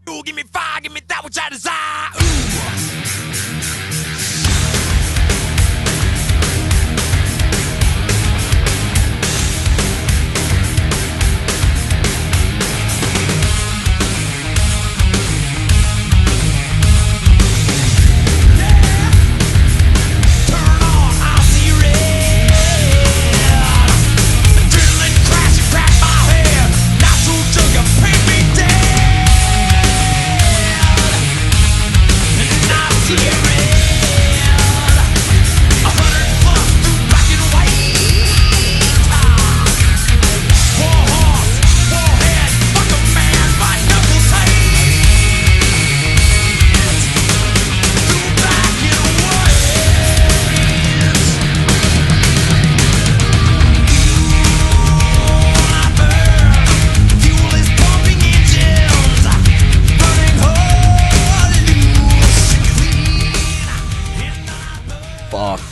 Ooh, give me fire, give me that which I desire. Ooh.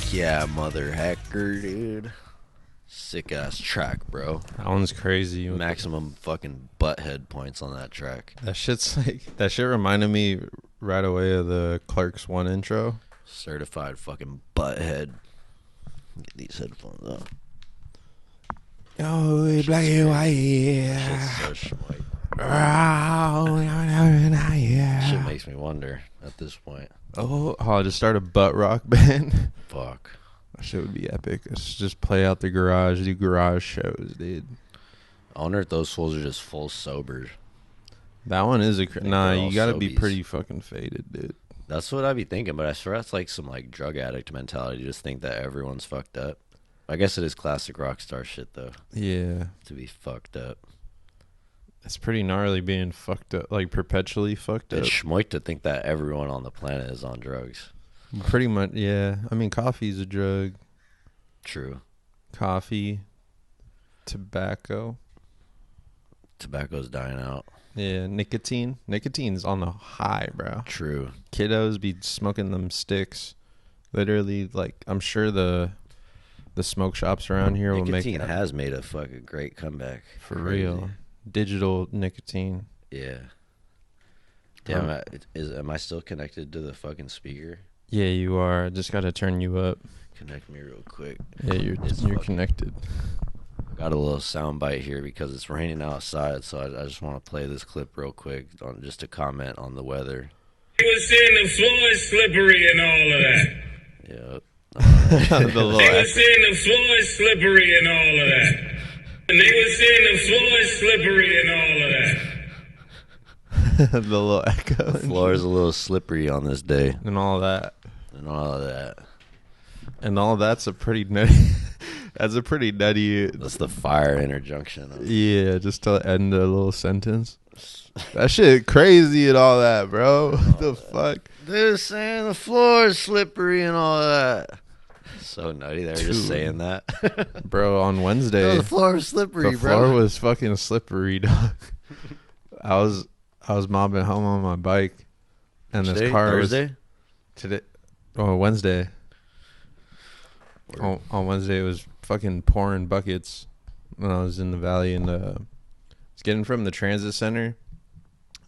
Yeah, mother hacker, dude. Sick ass track, bro. That one's crazy. Maximum fucking butthead points on that track. That shit reminded me right away of the Clerks 1 intro. Certified fucking butthead. Get these headphones up. Oh, black and white, yeah. Shit's so schmoy. Yeah. Shit makes me wonder at this point. Oh, I'll just start a butt rock band. Fuck. That shit would be epic. Let's just play out the garage, do garage shows, dude. I wonder if those fools are just full sober. That one is nah, you gotta sobies. be pretty fucking faded, dude. That's what I'd be thinking, but I swear that's like some like drug addict mentality. Just think that everyone's fucked up. I guess it is classic rock star shit though. Yeah. To be fucked up. It's pretty gnarly being fucked up, like perpetually fucked up. It's schmoik to think that everyone on the planet is on drugs. Pretty much, yeah. I mean, coffee's a drug. True. Coffee, tobacco. Tobacco's dying out. Yeah, nicotine. Nicotine's on the high, bro. True. Kiddos be smoking them sticks. Literally, like, I'm sure the smoke shops around here will make... Nicotine has made a fucking great comeback. For Crazy. real. Digital nicotine. Yeah. Damn, am I still connected to the fucking speaker? Yeah, you are. I just gotta turn you up. Connect me real quick. Yeah, you're connected. Got a little sound bite here because it's raining outside, so I just want to play this clip real quick just to comment on the weather. He was saying the floor is slippery and all of that. Yep. The little They were saying the floor is slippery and all of that. And they were saying the floor is slippery and all of that. the little echo. The floor is a little slippery on this day. And all that. And all of that. And all that's a pretty nutty... That's a pretty nutty... That's the fire interjunction. Yeah, just to end a little sentence. That shit crazy and all that, bro. What the fuck? They're saying the floor is slippery and all that. So nutty. They were just saying that. Bro, on Wednesday... No, the floor was slippery, the bro. floor was fucking slippery, dog. I was mobbing home on my bike. And Today? this car Thursday? was... Today? Oh, Wednesday. On Wednesday, it was fucking pouring buckets when I was in the valley, and I was getting from the transit center,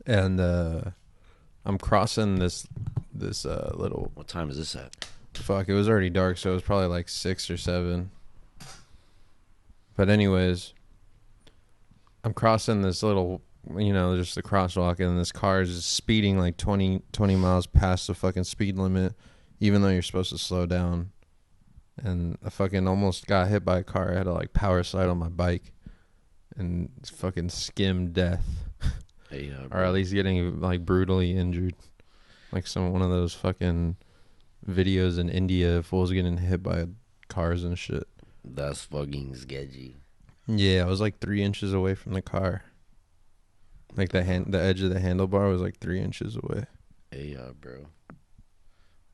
and I'm crossing this little... What time is this at? Fuck, it was already dark, so it was probably like 6 or 7. But anyways, I'm crossing this little, just the crosswalk, and this car is just speeding like 20 miles past the fucking speed limit, even though you're supposed to slow down. And I fucking almost got hit by a car. I had to like power slide on my bike and fucking skim death. Hey, or at least getting like brutally injured. Like one of those fucking videos in India, fools getting hit by cars and shit. That's fucking sketchy. Yeah, I was like 3 inches away from the car. Like the edge of the handlebar was like 3 inches away. Hey, bro.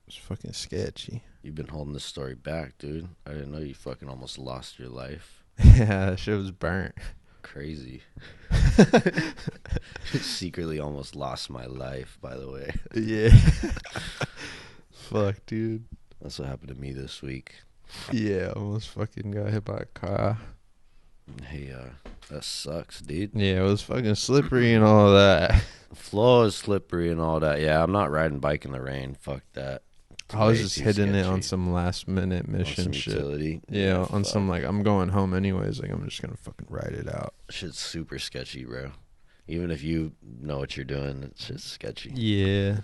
It's fucking sketchy. You've been holding this story back, dude. I didn't know you fucking almost lost your life. Yeah, that shit was burnt. Crazy. Secretly almost lost my life, by the way. Yeah. Fuck, dude. That's what happened to me this week. Yeah, almost fucking got hit by a car. Hey, that sucks, dude. Yeah, it was fucking slippery and all that. floor is slippery and all that. Yeah, I'm not riding bike in the rain. Fuck that. It's I was way just too hitting it on sketchy. some last minute On mission some shit. utility. Yeah, on fuck. some like I'm going home anyways. Like I'm just gonna fucking ride it out. Shit's super sketchy, bro. Even if you know what you're doing, it's just sketchy. Yeah,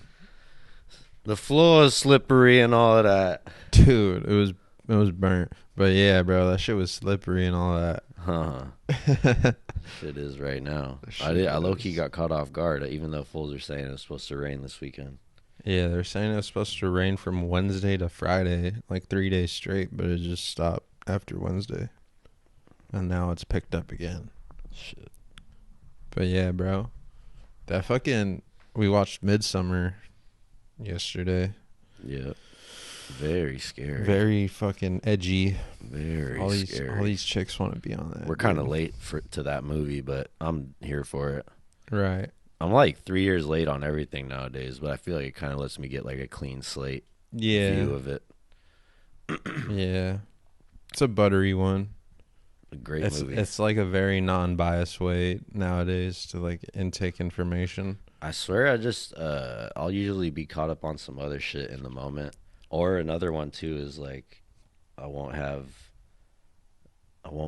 The floor is slippery and all of that. dude, it was burnt. But yeah, bro, that shit was slippery and all that. Huh. Shit is right now. I low-key got caught off guard, even though fools are saying it's supposed to rain this weekend. Yeah, they're saying it was supposed to rain from Wednesday to Friday, like 3 days straight, but it just stopped after Wednesday. And now it's picked up again. Shit. But yeah, bro. That fucking... We watched Midsummer yesterday. Yeah. Very scary. Very fucking edgy. Very scary. All these chicks want to be on that. We're kind of late to that movie, but I'm here for it. Right. I'm like 3 years late on everything nowadays, but I feel like it kind of lets me get like a clean slate view of it. Yeah. It's a buttery one. A great movie. It's like a very non-biased way nowadays to like intake information. I swear I'll usually be caught up on some other shit in the moment. Or another one too is like I won't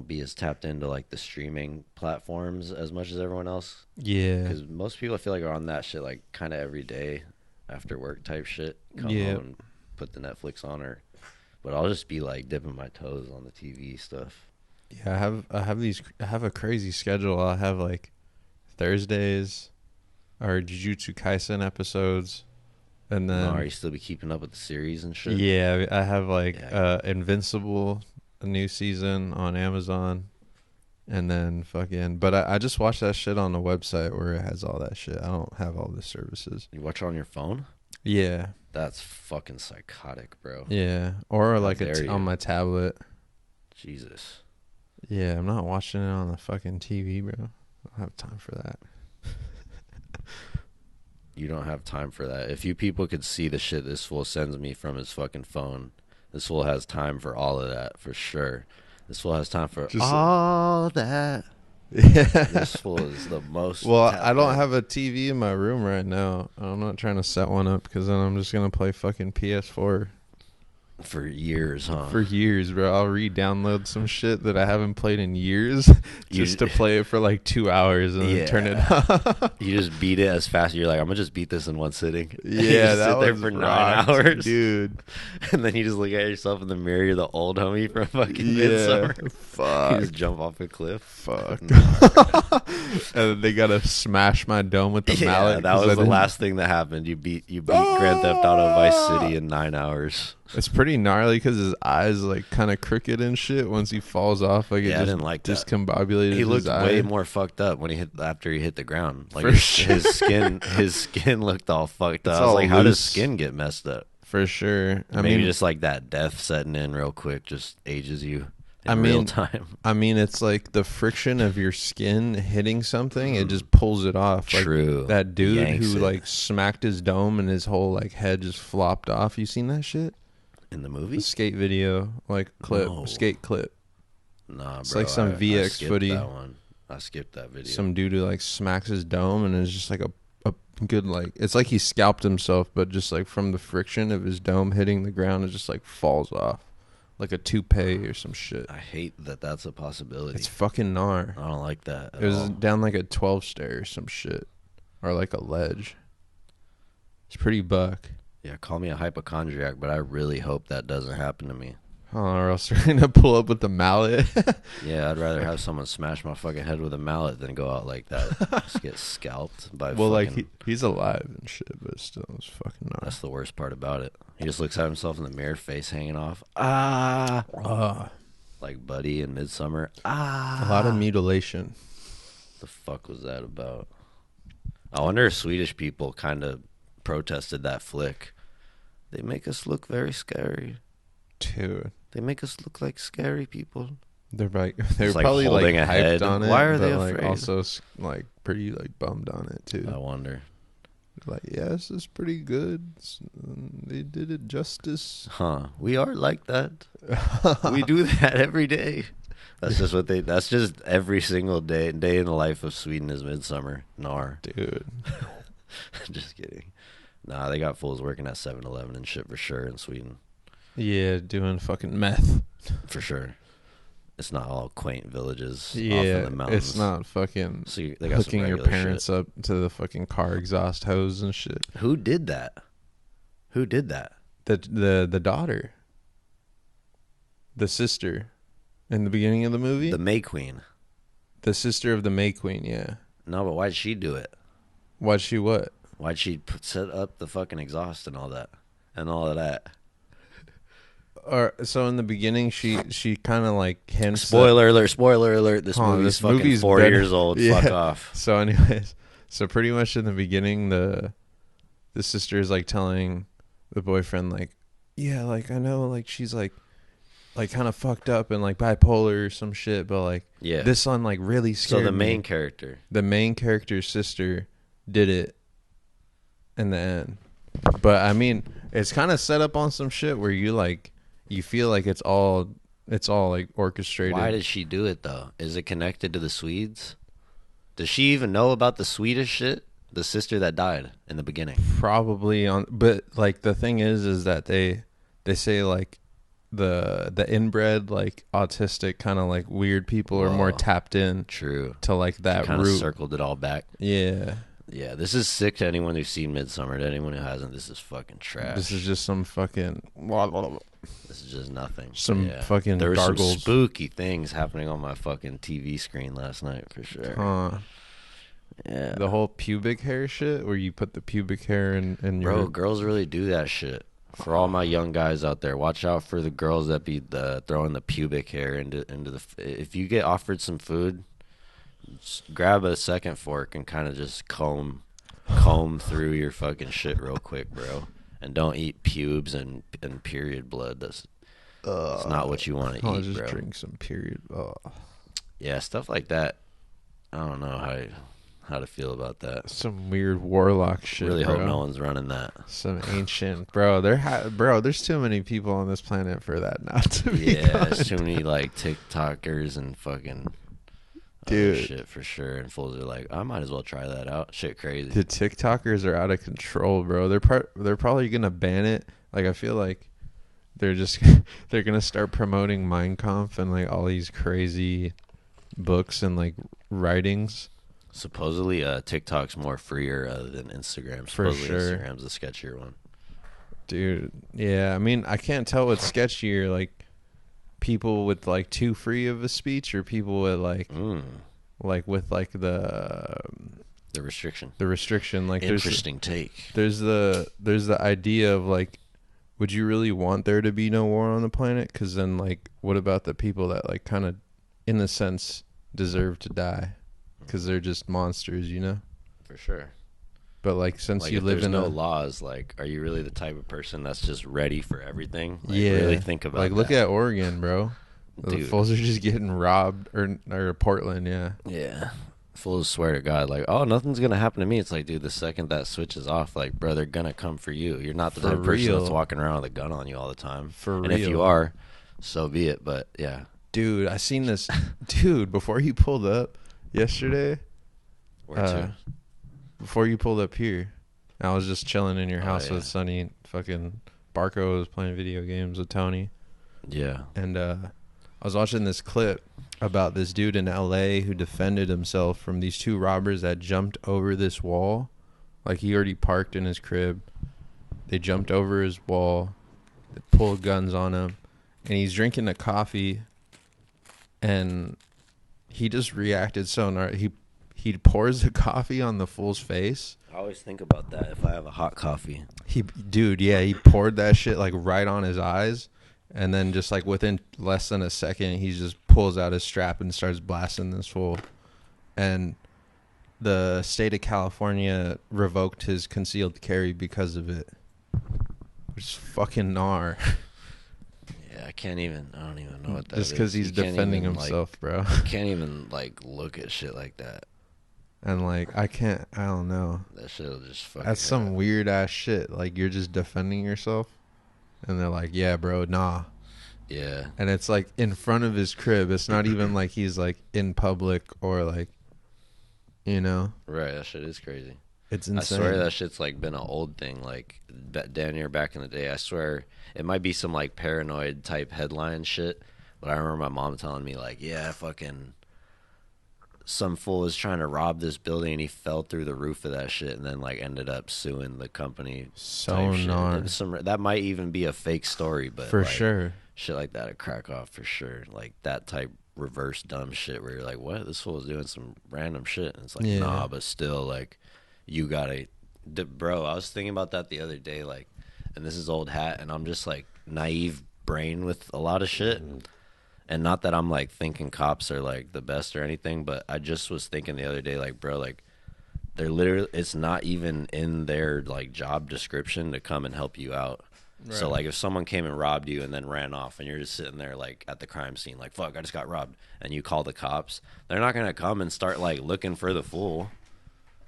be as tapped into like the streaming platforms as much as everyone else. Yeah. Because most people I feel like are on that shit like kind of every day after work type shit. Come Yeah. home and put the Netflix on but I'll just be like dipping my toes on the TV stuff. Yeah, I have a crazy schedule. I'll have like Thursdays or Jujutsu Kaisen episodes, and then Are you still be keeping up with the series and shit? yeah, I have like Yeah. Invincible, a new season on Amazon, and then fucking. But I just watch that shit on the website where it has all that shit. I don't have all the services. You watch it on your phone? Yeah, That's fucking psychotic, bro. yeah, or like dare you. on my tablet. Jesus. Yeah, I'm not watching it on the fucking TV, bro. I don't have time for that. You don't have time for that. If you people could see the shit this fool sends me from his fucking phone, this fool has time for all of that, for sure. This fool has time for all that. Yeah. This fool is the most. Well, tapped I don't in. have a TV in my room right now. I'm not trying to set one up because then I'm just going to play fucking PS4 For years, huh? for years, bro. I'll re-download some shit that I haven't played in years just to play it for like 2 hours and then turn it off. You just beat it as fast. You're like, I'm gonna just beat this in one sitting. You Yeah, just that sit there was for 9 rocked, hours, dude. And then you just look at yourself in the mirror. You're the old homie from fucking Yeah, Midsummer. You fuck. just jump off a cliff. Fuck. Nah. And then they gotta smash my dome with the Yeah, mallet. that 'cause I was the didn't- last thing that happened. You beat Grand Theft Auto Vice City in 9 hours. It's pretty gnarly because his eyes like kind of crooked and shit. Once he falls off, like Yeah, I it didn't like that. discombobulated. He looked his eye. way more fucked up when after he hit the ground. Like For his, sure. his skin looked all fucked up. It's I was all like, how does loose. skin get messed up? For sure. Maybe just like that death setting in real quick just ages you in I mean, real time. I mean, it's like the friction of your skin hitting something. It just pulls it off. Like True. that dude Yanks who it. like smacked his dome and his whole like head just flopped off. You seen that shit? In the The movie? skate video, like clip, No. skate clip. Nah, bro. It's like some I VX skipped footy. That one. I skipped that video. Some dude who like smacks his dome and it's just like a good like it's like he scalped himself, but just like from the friction of his dome hitting the ground, it just like falls off like a toupee or some shit. I hate that that's a possibility. It's fucking gnar. I don't like that at It was all. down like a 12 stair or some shit, or like a ledge. It's pretty buck. Yeah, call me a hypochondriac, but I really hope that doesn't happen to me. Oh, or else they're gonna pull up with the mallet. Yeah, I'd rather have someone smash my fucking head with a mallet than go out like that. Just get scalped by Well, like fucking... he's alive and shit, but still, it's fucking gnar. That's the worst part about it. He just looks at himself in the mirror, face hanging off. Ah. Like Buddy in Midsummer. Ah. A lot of mutilation. The fuck was that about? I wonder if Swedish people kind of protested that flick. They make us look very scary. Dude, They make us look like scary people. they're they're Just, like, probably like holding a hyped head. on it. Why are but they like afraid? also like pretty like bummed on it too. I wonder. Like, yeah, this is pretty good. They did it justice. Huh. We are like that. We do that every day. That's just what that's just every single day in the life of Sweden is Midsummer. Nar. Dude. Nah, they got fools working at 7-Eleven and shit for sure in Sweden. Yeah, doing fucking meth. For sure. It's not all quaint villages off in Yeah, the mountains. it's not fucking So they got some hooking your regular parents shit. up to the fucking car exhaust hose and shit. Who did that? Who did that? The daughter, the sister, in the beginning of the movie, The May Queen. the sister of the May Queen. Yeah, No, but why'd she do it? why'd she what? Why'd she set up the fucking exhaust and all that? And all of that? Or so in the beginning, she kind of like hints. Spoiler alert. This movie's this fucking movie's 4 better. years old. Yeah. Fuck off. So anyways, so pretty much in the beginning, the sister is like telling the boyfriend like, yeah, like I know like she's like kind of fucked up and like bipolar or some shit, but like Yeah. this one like really scared So the me. main character's sister did it in the end. But I mean, it's kind of set up on some shit where you feel like it's all like orchestrated. Why did she do it though? Is it connected to the Swedes? Does she even know about the Swedish shit? The sister that died in the beginning. Probably on, but like the thing is that they say like the inbred like autistic kind of like weird people are more tapped in True. to like that Kind of root. circled it all back. Yeah, Yeah, this is sick to anyone who's seen Midsummer. To anyone who hasn't, this is fucking trash. this is just some fucking This is just nothing. Some Yeah. fucking There were some gargles. spooky things happening on my fucking TV screen last night for sure. Yeah. the whole pubic hair shit where you put the pubic hair in your Bro, girls really do that shit. For all my young guys out there, watch out for the girls that be throwing the pubic hair into the. If you get offered some food, just grab a second fork and kind of just comb through your fucking shit real quick, bro. And don't eat pubes and period blood. That's not what you want to I'll eat, just bro. drink some period. Yeah, stuff like that. I don't know how to feel about that. Some weird warlock shit. Really bro. hope no one's running that. Some ancient bro. There's too many people on this planet for that not to be. Yeah, gone. there's too many like TikTokers and fucking Dude. other shit for sure. And fools are like, I might as well try that out. Shit, crazy. The TikTokers are out of control, bro. They're probably gonna ban it. Like I feel like they're gonna start promoting Mein Kampf and like all these crazy books and like writings. Supposedly, TikTok's more freer than Instagram. For Supposedly, sure. Instagram's the sketchier one. Dude, yeah. I mean, I can't tell what's sketchier, like people with like too free of a speech or people with like with like the restriction. the restriction. Like Interesting take. there's the idea of like, would you really want there to be no war on the planet? Because then like, what about the people that like kind of, in a sense, deserve to die? Because they're just monsters, you know. For sure. But like, since Like you if live there's in no a laws, like, are you really the type of person that's just ready for everything? Like, yeah, really think about like that. look at Oregon, bro. The Dude. fools are just getting robbed, or Portland, yeah. Yeah. Fools swear to God, like, oh, nothing's going to happen to me. It's like, dude, the second that switches off, like, bro, they're going to come for you. You're not the For type of person real. that's walking around with a gun on you all the time. For and if you real. are, so be it. But, yeah. Dude, I seen this. Dude, before you pulled up yesterday, Where to? before you pulled up here, I was just chilling in your Oh, house yeah. with Sonny. Fucking Barco was playing video games with Tony. Yeah. And I was watching this clip about this dude in LA who defended himself from these two robbers that jumped over this wall. Like, he already parked in his crib. They jumped over his wall. They pulled guns on him. And he's drinking a coffee. And he just reacted so gnarly. He pours the coffee on the fool's face. I always think about that if I have a hot coffee. He poured that shit like right on his eyes. And then just like within less than a second, he just pulls out his strap and starts blasting this fool. And the state of California revoked his concealed carry because of it. Which is fucking gnar. Yeah, I don't even know what that is. Just because he's You can't defending even, himself, bro. Like, can't even, like, look at shit like that. And like, I don't know. That shit'll just fucking That's some hurt. weird ass shit. Like, you're just defending yourself. And they're like, yeah, bro, nah. Yeah. And it's like in front of his crib. It's not even like he's like in public or like, you know. Right, that shit is crazy. It's I insane. swear that shit's like been an old thing. Like down here back in the day, I swear it might be some like paranoid type headline shit. But I remember my mom telling me like, yeah, fucking some fool was trying to rob this building and he fell through the roof of that shit and then like ended up suing the company. So type shit. gnar. And that might even be a fake story, but For like, sure. shit like that would crack off for sure. Like that type reverse dumb shit where you're like, what? This fool was doing some random shit. And it's like, Yeah. nah, but still, like, you gotta. Bro, I was thinking about that the other day, like, and this is old hat, and I'm just like naive brain with a lot of shit. And not that I'm like thinking cops are like the best or anything, but I just was thinking the other day, like, bro, like, they're literally, it's not even in their like job description to come and help you out. Right. So like if someone came and robbed you and then ran off and you're just sitting there like at the crime scene like, fuck, I just got robbed, and you call the cops, they're not going to come and start like looking for the fool.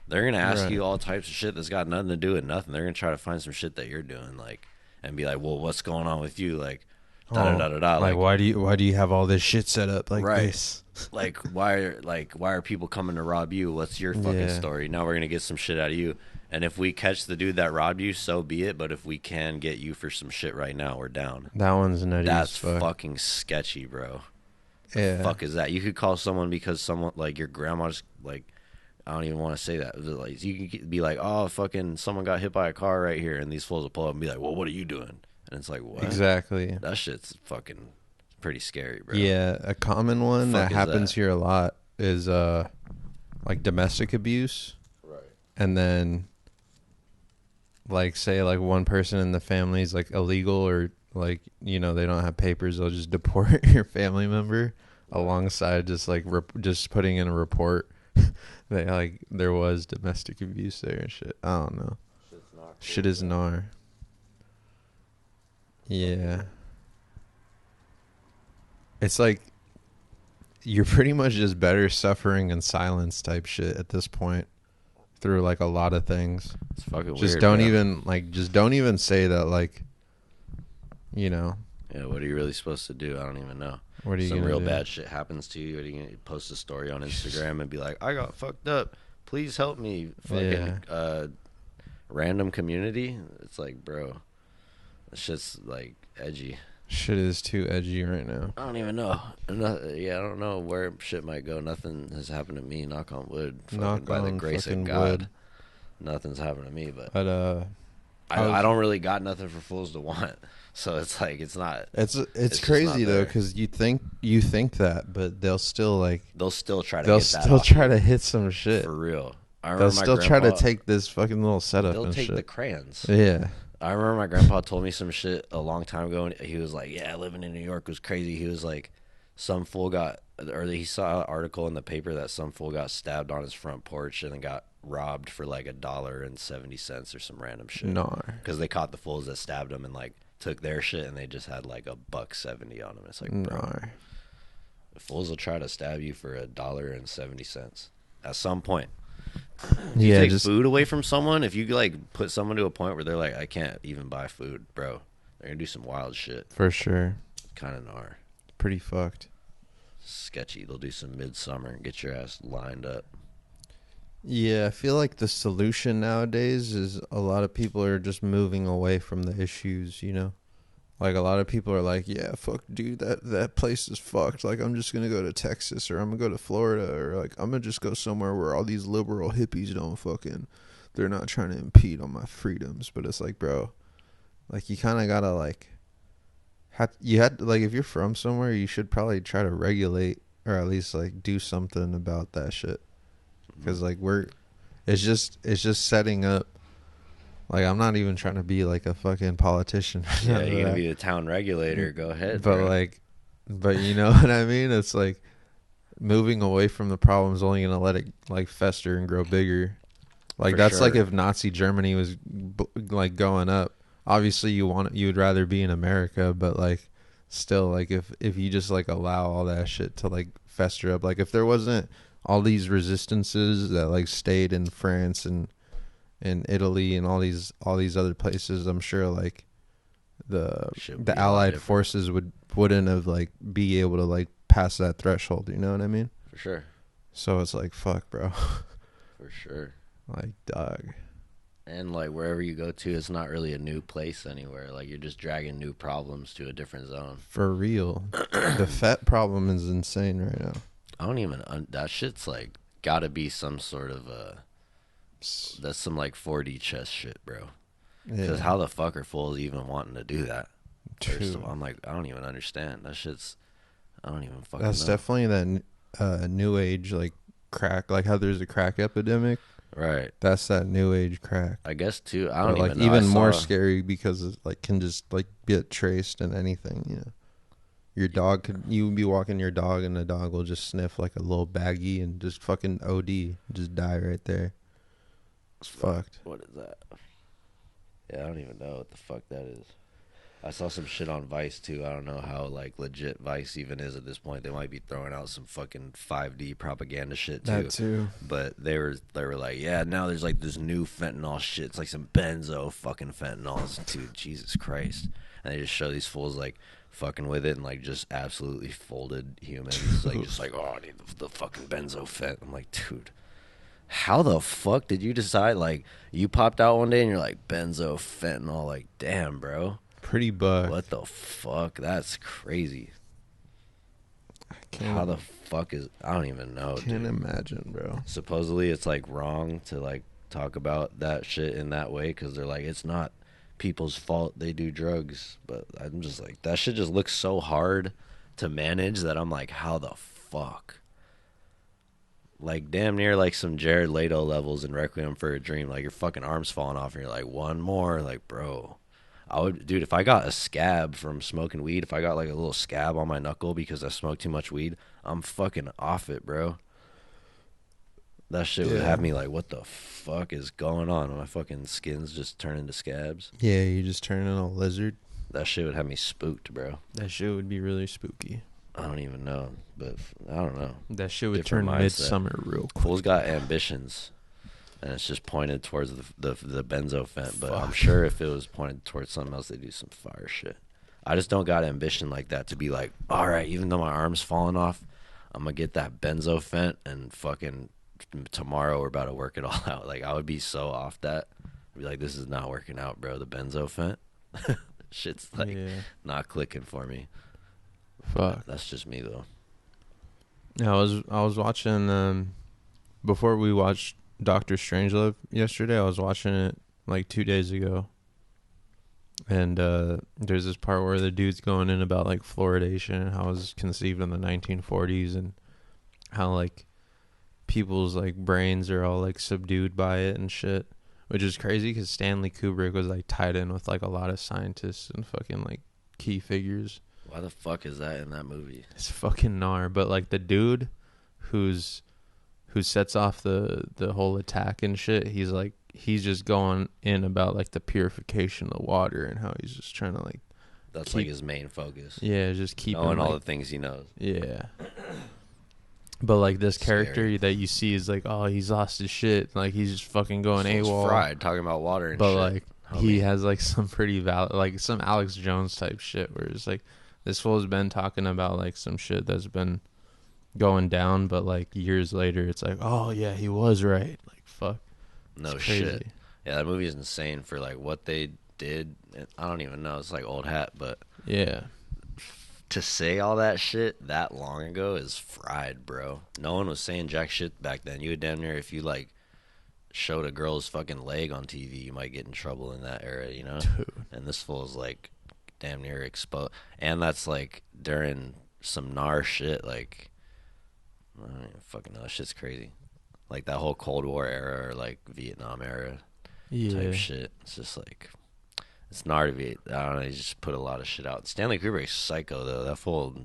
They're going to ask you all types of shit that's got nothing to do with nothing. They're going to try to find some shit that you're doing, like, and be like, well, what's going on with you? Like, da-da-da-da-da. Like, why do you have all this shit set up like this? Like, why are people coming to rob you? What's your fucking story? Now we're going to get some shit out of you. And if we catch the dude that robbed you, so be it. But if we can get you for some shit right now, we're down. That one's nutty. That's fucking sketchy, bro. Yeah. The fuck is that? You could call someone because someone, like, your grandma's, like, I don't even want to say that. Like, you could be like, oh, fucking someone got hit by a car right here. And these fools will pull up and be like, well, what are you doing? And it's like, what? Exactly. That shit's fucking pretty scary, bro. Yeah, a common one that happens here a lot is like domestic abuse. Right. And then like say like one person in the family is like illegal or like, you know, they don't have papers, they'll just deport your family member alongside just like just putting in a report that like there was domestic abuse there and shit. I don't know. Shit is gnar. Yeah. It's like you're pretty much just better suffering in silence type shit at this point through like a lot of things. It's fucking just weird, don't bro. don't even say that, like, you know. Yeah, what are you really supposed to do? I don't even know. What are you Some gonna real do? bad shit happens to you. Are you gonna post a story on Instagram and be like, I got fucked up, please help me? Fucking random community. It's like, bro, that shit's like edgy. Shit is too edgy right now. I don't even know. I don't know where shit might go. Nothing has happened to me. Knock on wood. Knock by the on grace of fucking God. wood. Nothing's happened to me. But I don't really got nothing for fools to want. So it's like it's not. It's crazy though, because you think that, but they'll still try to hit some shit for real. They'll still try to take this fucking little setup. They'll and take shit. the crayons. Yeah. I remember my grandpa told me some shit a long time ago, and he was like, yeah, living in New York was crazy. He was like, some fool he saw an article in the paper that some fool got stabbed on his front porch and then got robbed for like $1.70 or some random shit. No. Because they caught the fools that stabbed him and like took their shit and they just had like $1.70 on them. It's like, bro, the fools will try to stab you for $1.70 at some point. You take food away from someone, if you like put someone to a point where they're like, I can't even buy food, bro, they're gonna do some wild shit. For sure. Kind of gnar. Pretty fucked. Sketchy. They'll do some midsummer and get your ass lined up. Yeah, I feel like the solution nowadays is a lot of people are just moving away from the issues, you know? Like, a lot of people are like, yeah, fuck, dude, that place is fucked. Like, I'm just going to go to Texas, or I'm going to go to Florida, or, like, I'm going to just go somewhere where all these liberal hippies don't fucking, they're not trying to impede on my freedoms. But it's like, bro, like, you kind of got to, like, if you're from somewhere, you should probably try to regulate, or at least, like, do something about that shit. Because, like, it's just setting up. Like, I'm not even trying to be, like, a fucking politician. Yeah, you're going to be the town regulator. Go ahead, But, bro. but you know what I mean? It's, like, moving away from the problem is only going to let it, like, fester and grow bigger. Like, For that's sure. like if Nazi Germany was, like, going up. Obviously, you would rather be in America, but, like, still, like, if you just, like, allow all that shit to, like, fester up. Like, if there wasn't all these resistances that, like, stayed in France and Italy and all these other places, I'm sure like the Allied forces wouldn't have like be able to like pass that threshold, you know what I mean? For sure. So it's like, fuck, bro. For sure. Like, dog. And like wherever you go to, it's not really a new place anywhere. Like you're just dragging new problems to a different zone. For real. The fat problem is insane right now. I don't even that shit's like gotta be some sort of that's some like 4D chess shit, bro. Because how the fuck are fools even wanting to do that? First of all, I'm like, I don't even understand. That shit's, I don't even fucking That's know. definitely that new age, like, crack. Like how there's a crack epidemic. Right. That's that new age crack. I guess, too. I don't like, even know. even more scary because it, like, can just, like, get traced in anything, you know. Your dog could, you would be walking your dog and the dog will just sniff, like, a little baggie and just fucking OD. Just die right there. It's fucked. What is that? Yeah, I don't even know what the fuck that is. I saw some shit on Vice too. I don't know how like legit Vice even is at this point. They might be throwing out some fucking 5D propaganda shit too. That too. But they were like, yeah, now there's like this new fentanyl shit. It's like some benzo fucking fentanyls, dude. Jesus Christ! And they just show these fools like fucking with it and like just absolutely folded humans, like just like, oh, I need the fucking benzo fent. I'm like, dude. How the fuck did you decide? Like, you popped out one day and you're like, benzo, fentanyl. Like, damn, bro. Pretty bugged. What the fuck? That's crazy. Can't, How the fuck is... I don't even know, Can't dude. imagine, bro. Supposedly, it's, like, wrong to, like, talk about that shit in that way because they're like, it's not people's fault they do drugs. But I'm just like, that shit just looks so hard to manage that I'm like, how the fuck? Like, damn near like some Jared Leto levels in Requiem for a Dream. Like, your fucking arm's falling off and you're like, one more. Like, bro. I would, dude, if I got a scab from smoking weed, if I got like a little scab on my knuckle because I smoked too much weed, I'm fucking off it, bro. That shit would have me like, what the fuck is going on? My fucking skin's just turning to scabs. Yeah, you just turn into a lizard. That shit would have me spooked, bro. That shit would be really spooky. I don't even know, but I don't know. That shit would Different turn mindset. midsummer real quick. Fools got ambitions, and it's just pointed towards the benzo fent. But I'm sure if it was pointed towards something else, they'd do some fire shit. I just don't got ambition like that to be like, all right, even though my arm's falling off, I'm gonna get that benzo fent and fucking tomorrow we're about to work it all out. Like, I would be so off that. I'd be like, this is not working out, bro. The benzo fent, shit's like not clicking for me. Fuck. That's just me though. Yeah, I was watching before we watched Doctor Strangelove yesterday. I was watching it like 2 days ago, and there's this part where the dude's going in about like fluoridation and how it was conceived in the 1940s and how like people's like brains are all like subdued by it and shit, which is crazy because Stanley Kubrick was like tied in with like a lot of scientists and fucking like key figures. Why the fuck is that in that movie? It's fucking gnar. But like the dude who sets off the whole attack and shit, he's just going in about like the purification of the water and how he's just trying to like That's like his main focus. Yeah, just keep knowing all like, the things he knows. Yeah. But like this Scary. character that you see is like, oh, he's lost his shit. Like he's just fucking going AWOL. Fried talking about water and but shit. like he has like some pretty valid, like some Alex Jones type shit where it's like this fool's been talking about like some shit that's been going down, but like years later it's like, oh yeah, he was right. Like fuck. No shit. Yeah, that movie is insane for like what they did. I don't even know. It's like old hat, but yeah. To say all that shit that long ago is fried, bro. No one was saying jack shit back then. You would damn near, if you like showed a girl's fucking leg on TV, you might get in trouble in that era, you know? Dude. And this fool's like damn near exposed. And that's like during some gnar shit. Like, I don't even fucking know. That shit's crazy. Like that whole Cold War era or like Vietnam era type shit. It's just like, it's gnar to be. I don't know. He just put a lot of shit out. Stanley Kubrick's psycho though. That fool,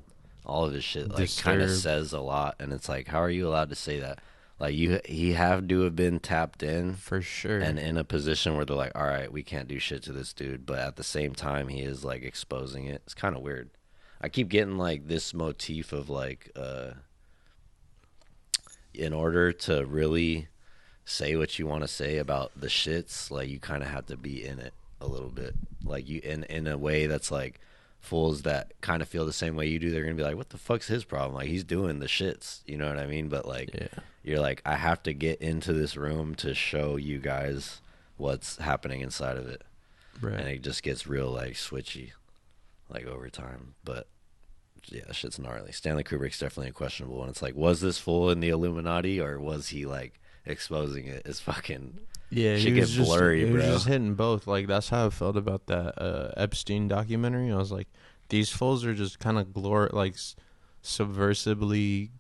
all of his shit like kind of says a lot. And it's like, how are you allowed to say that? Like he have to have been tapped in for sure, and in a position where they're like, all right, we can't do shit to this dude, but at the same time he is like exposing it. It's kind of weird. I keep getting like this motif of like, in order to really say what you want to say about the shits, like you kind of have to be in it a little bit, like you in a way that's like fools that kind of feel the same way you do. They're gonna be like, what the fuck's his problem? Like, he's doing the shits, you know what I mean? But like, you're like, I have to get into this room to show you guys what's happening inside of it. Right. And it just gets real like switchy, like over time. But yeah, that shit's gnarly. Stanley Kubrick's definitely a questionable one. It's like, was this fool in the Illuminati, or was he like exposing it? It's fucking shit get blurry, he bro. was just hitting both. Like, that's how I felt about that Epstein documentary. I was like, these fools are just kind of subversively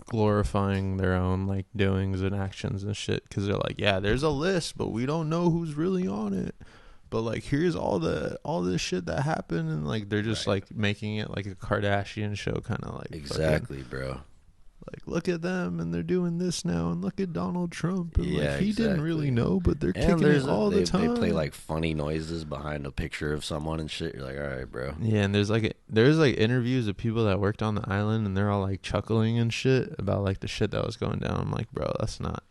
glorifying their own like doings and actions and shit, because they're like, yeah, there's a list, but we don't know who's really on it. But like, here's all this shit that happened, and like they're just like making it like a Kardashian show, kind of like Exactly, fucking, bro. like, look at them and they're doing this now, and look at Donald Trump, and Yeah, like he didn't exactly. really know, but they're And kicking it all the time. They play like funny noises behind a picture of someone and shit. You're like, all right, bro. Yeah, and there's like interviews of people that worked on the island, and they're all like chuckling and shit about like the shit that was going down. I'm like, bro, that's not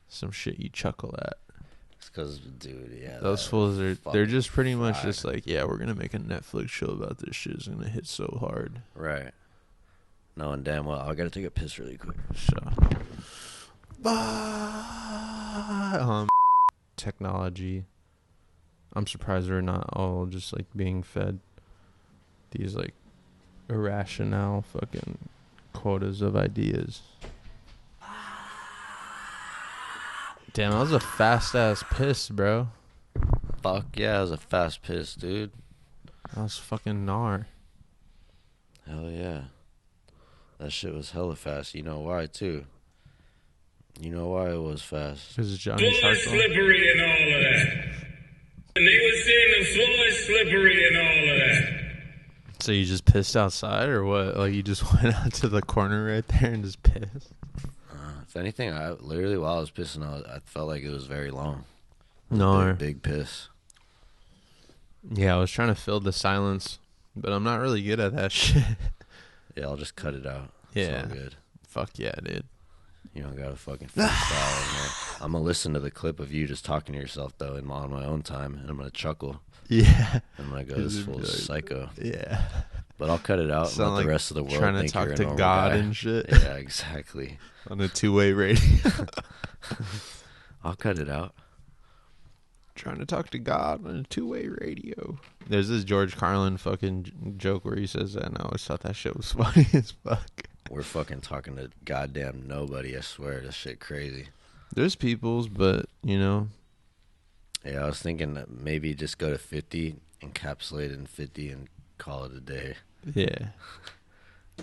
some shit you chuckle at. It's because, dude, yeah. Those fools they're just pretty much fried. just like, yeah, we're gonna make a Netflix show about this shit. It's gonna hit so hard. Right. Knowing damn well, I gotta take a piss really quick. So, technology. I'm surprised we're not all just like being fed these like irrational fucking quotas of ideas. Damn, that was a fast ass piss, bro. Fuck yeah, it was a fast piss, dude. That was fucking gnar. Hell yeah. That shit was hella fast. You know why, too? You know why it was fast? Because it's Johnny Floor is Sharkle. slippery and all of that. And they were saying the floor is slippery and all of that. So you just pissed outside, or what? Like, you just went out to the corner right there and just pissed? If anything, I literally, while I was pissing, I felt like it was very long. No. Big piss. Yeah, I was trying to fill the silence, but I'm not really good at that shit. Yeah, I'll just cut it out. Yeah. It's all good. Fuck yeah, dude. You don't gotta fucking freestyle in here. I'm gonna listen to the clip of you just talking to yourself, though, on my own time, and I'm gonna chuckle. Yeah. I'm gonna go, this fool's psycho. Yeah. But I'll cut it out and Sound let like the rest of the world trying to think talk you're a to normal God guy. and shit. Yeah, exactly. On a two-way radio. I'll cut it out. Trying to talk to God on a two-way radio. There's this George Carlin fucking joke where he says that, and I always thought that shit was funny as fuck. We're fucking talking to goddamn nobody, I swear. This shit crazy. There's peoples, but, you know. Yeah, I was thinking that maybe just go to 50, encapsulate in 50, and call it a day. Yeah.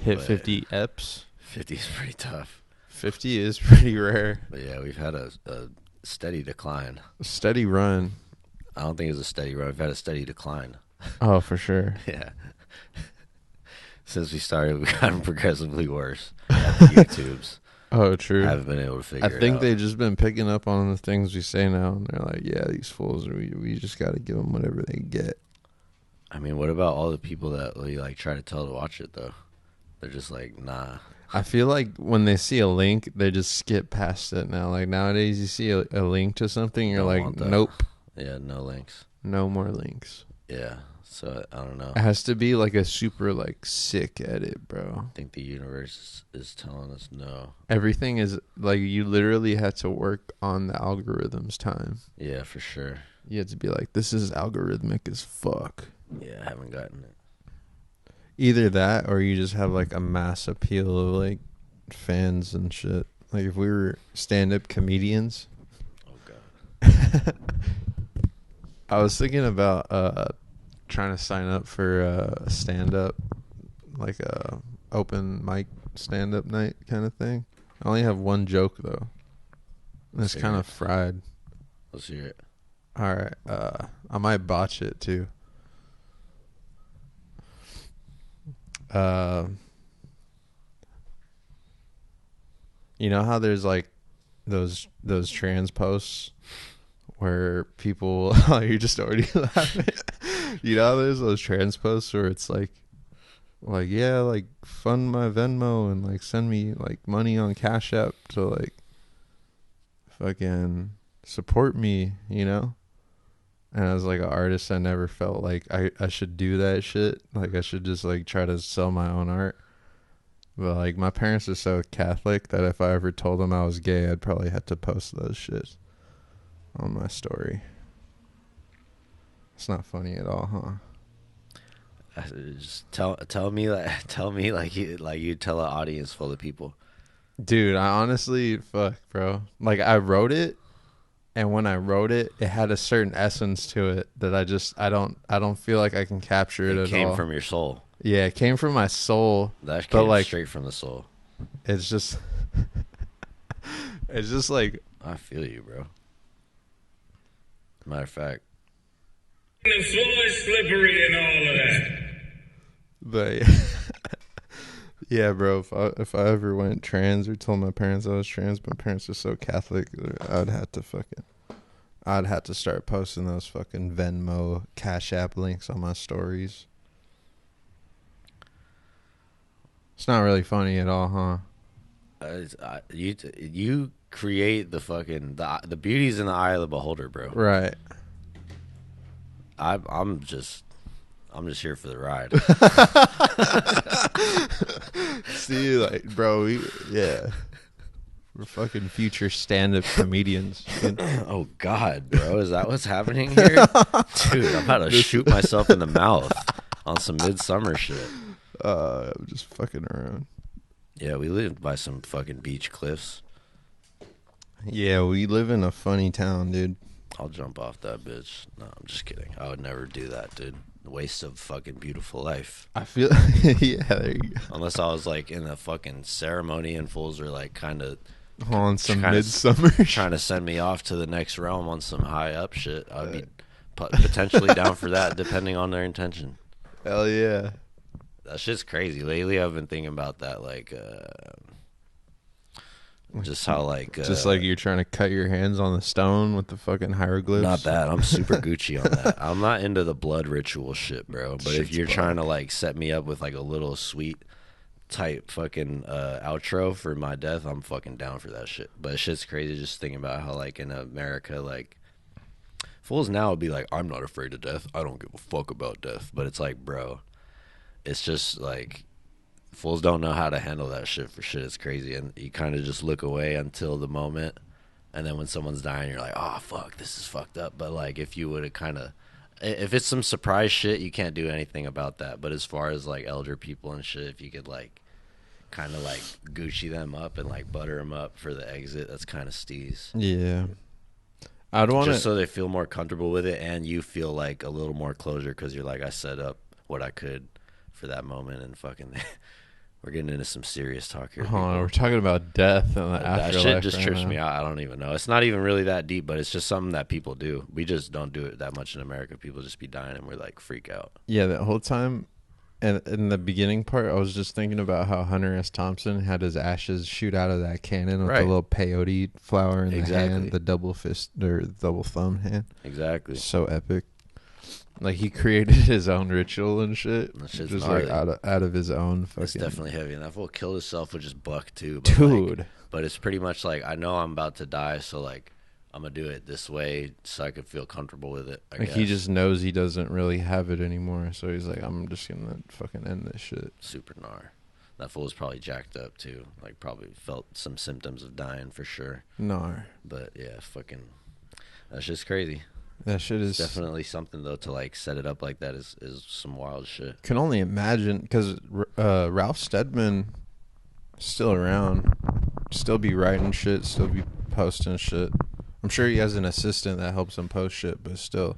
Hit But 50 eps. 50 is pretty tough. 50 is pretty rare. But yeah, we've had a steady decline. Steady run. I don't think it's a steady run. We've had a steady decline. Oh, for sure. Yeah. Since we started, we've gotten progressively worse at the YouTubes. Oh, true. I haven't been able to figure it out. I think they've just been picking up on the things we say now, and they're like, yeah, these fools, we just got to give them whatever they get. I mean, what about all the people that we like try to tell to watch it, though? They're just like, nah. I feel like when they see a link, they just skip past it now. Like, nowadays, you see a link to something, you're Don't like, want that. nope, Yeah, no links. no more links. Yeah, so I don't know. It has to be like a super like sick edit, bro. I think the universe is telling us no. Everything is like, you literally had to work on the algorithm's time. Yeah, for sure. You had to be like, this is algorithmic as fuck. Yeah, I haven't gotten it. Either that, or you just have like a mass appeal of like fans and shit. Like, if we were stand-up comedians, Oh, God. I was thinking about trying to sign up for a stand-up, like a open mic stand-up night kind of thing. I only have one joke though. And it's kind of fried. Let's hear it. All right, I might botch it too. You know how there's like those trans posts where people you're just already laughing. You know how there's those trans posts where it's like yeah, like fund my Venmo and like send me like money on Cash App to like fucking support me, you know? And as like an artist, I never felt like I should do that shit. Like I should just like try to sell my own art. But like my parents are so Catholic that if I ever told them I was gay, I'd probably have to post those shit on my story. It's not funny at all, huh? Just tell me like you tell an audience full of people. Dude, I honestly fuck, bro. Like I wrote it, and when I wrote it, it had a certain essence to it that I don't feel like I can capture it at all. It came from your soul. Yeah, it came from my soul. That came like, straight from the soul. It's just it's just like I feel you, bro. Matter of fact, The floor is slippery and all of that. but yeah, bro, if I ever went trans or told my parents I was trans, my parents are so Catholic, I'd have to start posting those fucking Venmo, Cash App links on my stories. It's not really funny at all, huh? You create the fucking the beauty's in the eye of the beholder, bro. Right. I'm just here for the ride. See, like, bro, we're fucking future stand-up comedians. Oh God, bro, is that what's happening here? Dude, I'm about to shoot myself in the mouth on some midsummer shit. I'm just fucking around. Yeah, we live by some fucking beach cliffs. Yeah, we live in a funny town, dude. I'll jump off that bitch. No, I'm just kidding. I would never do that, dude. Waste of fucking beautiful life. I feel, yeah, there you go. Unless I was like in a fucking ceremony and fools are like kind of On some Kinda midsummer trying to send me off to the next realm on some high up shit. I'd be potentially down for that, depending on their intention. Hell yeah. That shit's crazy. Lately, I've been thinking about that, like, just how, like... just like you're trying to cut your hands on the stone with the fucking hieroglyphs. Not that. I'm super Gucci on that. I'm not into the blood ritual shit, bro. But if Shit's you're blood. trying to, like, set me up with, like, a little sweet type fucking outro for my death, I'm fucking down for that shit. But shit's crazy just thinking about how, like, in America, like, fools now would be like, I'm not afraid of death. I don't give a fuck about death. But it's like, bro... It's just like fools don't know how to handle that shit for shit. It's crazy. And you kind of just look away until the moment. And then when someone's dying, you're like, oh, fuck, this is fucked up. But like if you would have kind of, if it's some surprise shit, you can't do anything about that. But as far as like elder people and shit, if you could like kind of like Gucci them up and like butter them up for the exit, that's kind of steez. Yeah. I'd want Just to. so they feel more comfortable with it and you feel like a little more closure because you're like, I set up what I could for that moment and fucking we're getting into some serious talk here. We're talking about death and the That afterlife. shit just right trips now. me out. I don't even know. It's not even really that deep, but it's just something that people do. We just don't do it that much in America. People just be dying and we're like freak out. Yeah, the whole time, and in the beginning part, I was just thinking about how Hunter S. Thompson had his ashes shoot out of that cannon with Right. the little peyote flower in the Exactly. hand, the double fist or double thumb hand. Exactly. So epic. Like he created his own ritual and shit, That shit's just gnarly. like out of his own fucking. It's definitely heavy. And that fool killed himself with just buck too. But like, Dude. but it's pretty much like, I know I'm about to die, so like I'm going to do it this way so I could feel comfortable with it. I Like guess. he just knows he doesn't really have it anymore, so he's like, I'm just gonna fucking end this shit. Super gnar. That fool was probably jacked up too. Like probably felt some symptoms of dying for sure. No, But yeah, fucking, that's just crazy. that shit is Definitely something though to like set it up like that is some wild shit. Can only imagine because Ralph Steadman still around, still be writing shit, still be posting shit. I'm sure he has an assistant that helps him post shit, but still,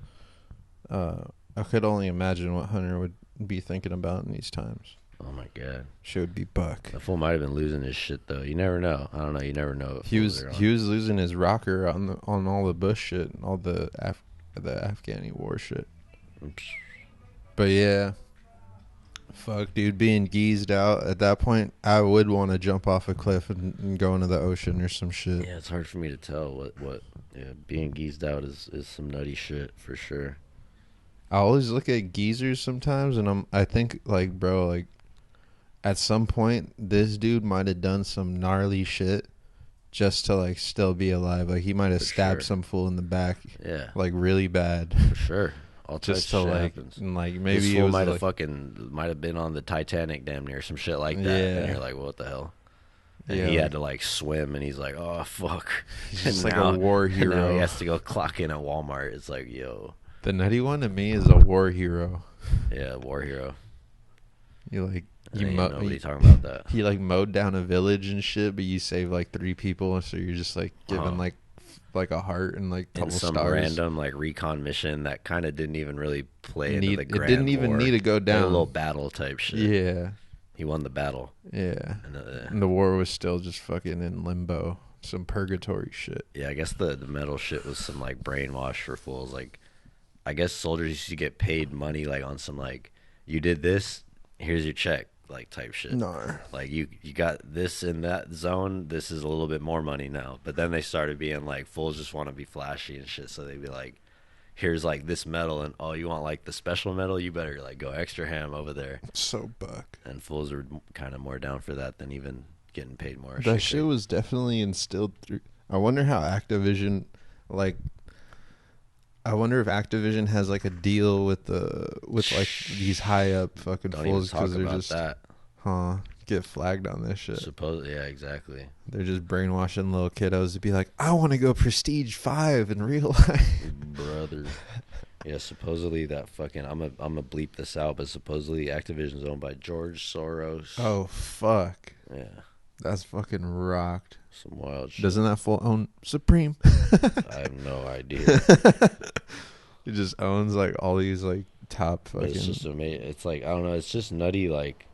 I could only imagine what Hunter would be thinking about in these times. Oh my god, Shit would be buck. that fool might have been losing his shit though. You never know. I don't know. You never know. what He fools was are on. he was losing his rocker on all the Bush shit and all the Afghani war shit. Oops. But yeah, fuck, dude, being geezed out at that point, I would want to jump off a cliff and go into the ocean or some shit. Yeah, it's hard for me to tell what. Yeah, being geezed out is some nutty shit for sure. I always look at geezers sometimes, and I think like, bro, like at some point this dude might have done some gnarly shit just to like still be alive. Like he might have For stabbed sure. some fool in the back, Yeah, like really bad, for sure. All types just to of shit like happens. and, like This maybe it fool was might like have been on the Titanic, damn near some shit like that. Yeah. And you're like, what the hell? And Yeah, he like- had to like swim, and he's like, oh fuck. He's And just like a war and now hero. he has to go clock in at Walmart. It's like, yo, the nutty one to me is a war hero. yeah, war hero. You like Ain't nobody you, talking about that. he like mowed down a village and shit, but you saved like 3 people, so you're just like giving Uh-huh. like a heart and like a In couple some stars. random like recon mission that kind of didn't even really play into the It grand didn't even war. need to go Like down. a little battle type shit. Yeah, He won the battle. yeah. And, And the war was still just fucking in limbo, some purgatory shit. yeah, I guess the metal shit was some like brainwash for fools. Like, I guess soldiers used to get paid money like on some like, you did this, here's your check, like type shit. No. Like you got this in that zone, this is a little bit more money now. But then they started being like, fools just want to be flashy and shit, so they'd be like, here's like this metal, and oh, you want like the special metal, you better like go extra ham over there. So buck. And fools are kind of more down for that than even getting paid more. That shit was definitely instilled through. I wonder how Activision, like, I wonder if Activision has like a deal with like these high up fucking Don't even fools talk because they're about just that. get flagged on this shit. Yeah, exactly. They're just brainwashing little kiddos to be like, I want to go Prestige 5 in real life. Brother. Yeah, supposedly that fucking I'm a bleep this out, but supposedly Activision's owned by George Soros. Oh fuck, Yeah. that's fucking rocked. Some wild shit. Doesn't that fool own Supreme? I have no idea. He just owns like all these like top But it's fucking just amazing. It's like, I don't know, it's just nutty, like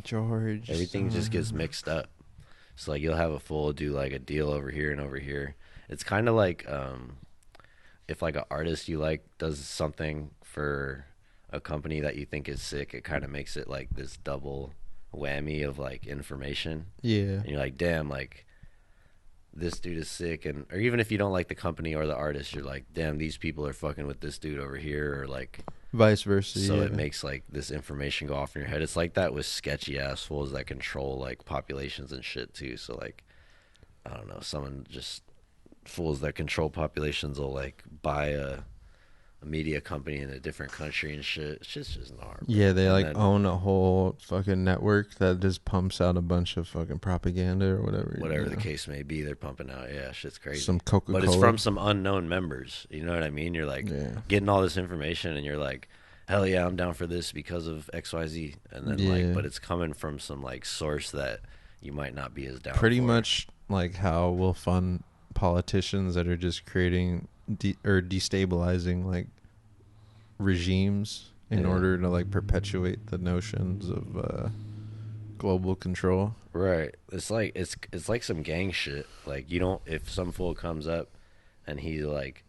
George. everything just gets mixed up. It's like you'll have a fool do like a deal over here and over here. It's kind of like if like an artist you like does something for a company that you think is sick, it kind of makes it like this double whammy of like information. Yeah. And you're like, damn, like this dude is sick. And or even if you don't like the company or the artist, you're like, damn, these people are fucking with this dude over here, or like Vice versa. so yeah. it makes like this information go off in your head. It's like that with sketchy ass fools that control like populations and shit too. So like, I don't know, someone just fools that control populations will like buy a media company in a different country and shit. It's just not. Yeah, they And like then- own a whole fucking network that just pumps out a bunch of fucking propaganda or whatever. whatever you the know. case may be, they're pumping out. Yeah, shit's crazy. Some Coca-Cola. But it's from some unknown members. You know what I mean? You're like Yeah. getting all this information, and you're like, hell yeah, I'm down for this because of XYZ. And then Yeah. like, but it's coming from some like source that you might not be as down. Pretty for. much like how we'll fund politicians that are just creating or destabilizing like regimes in Yeah. order to like perpetuate the notions of global control. Right. It's like it's like some gang shit. Like you don't if some fool comes up and he's like,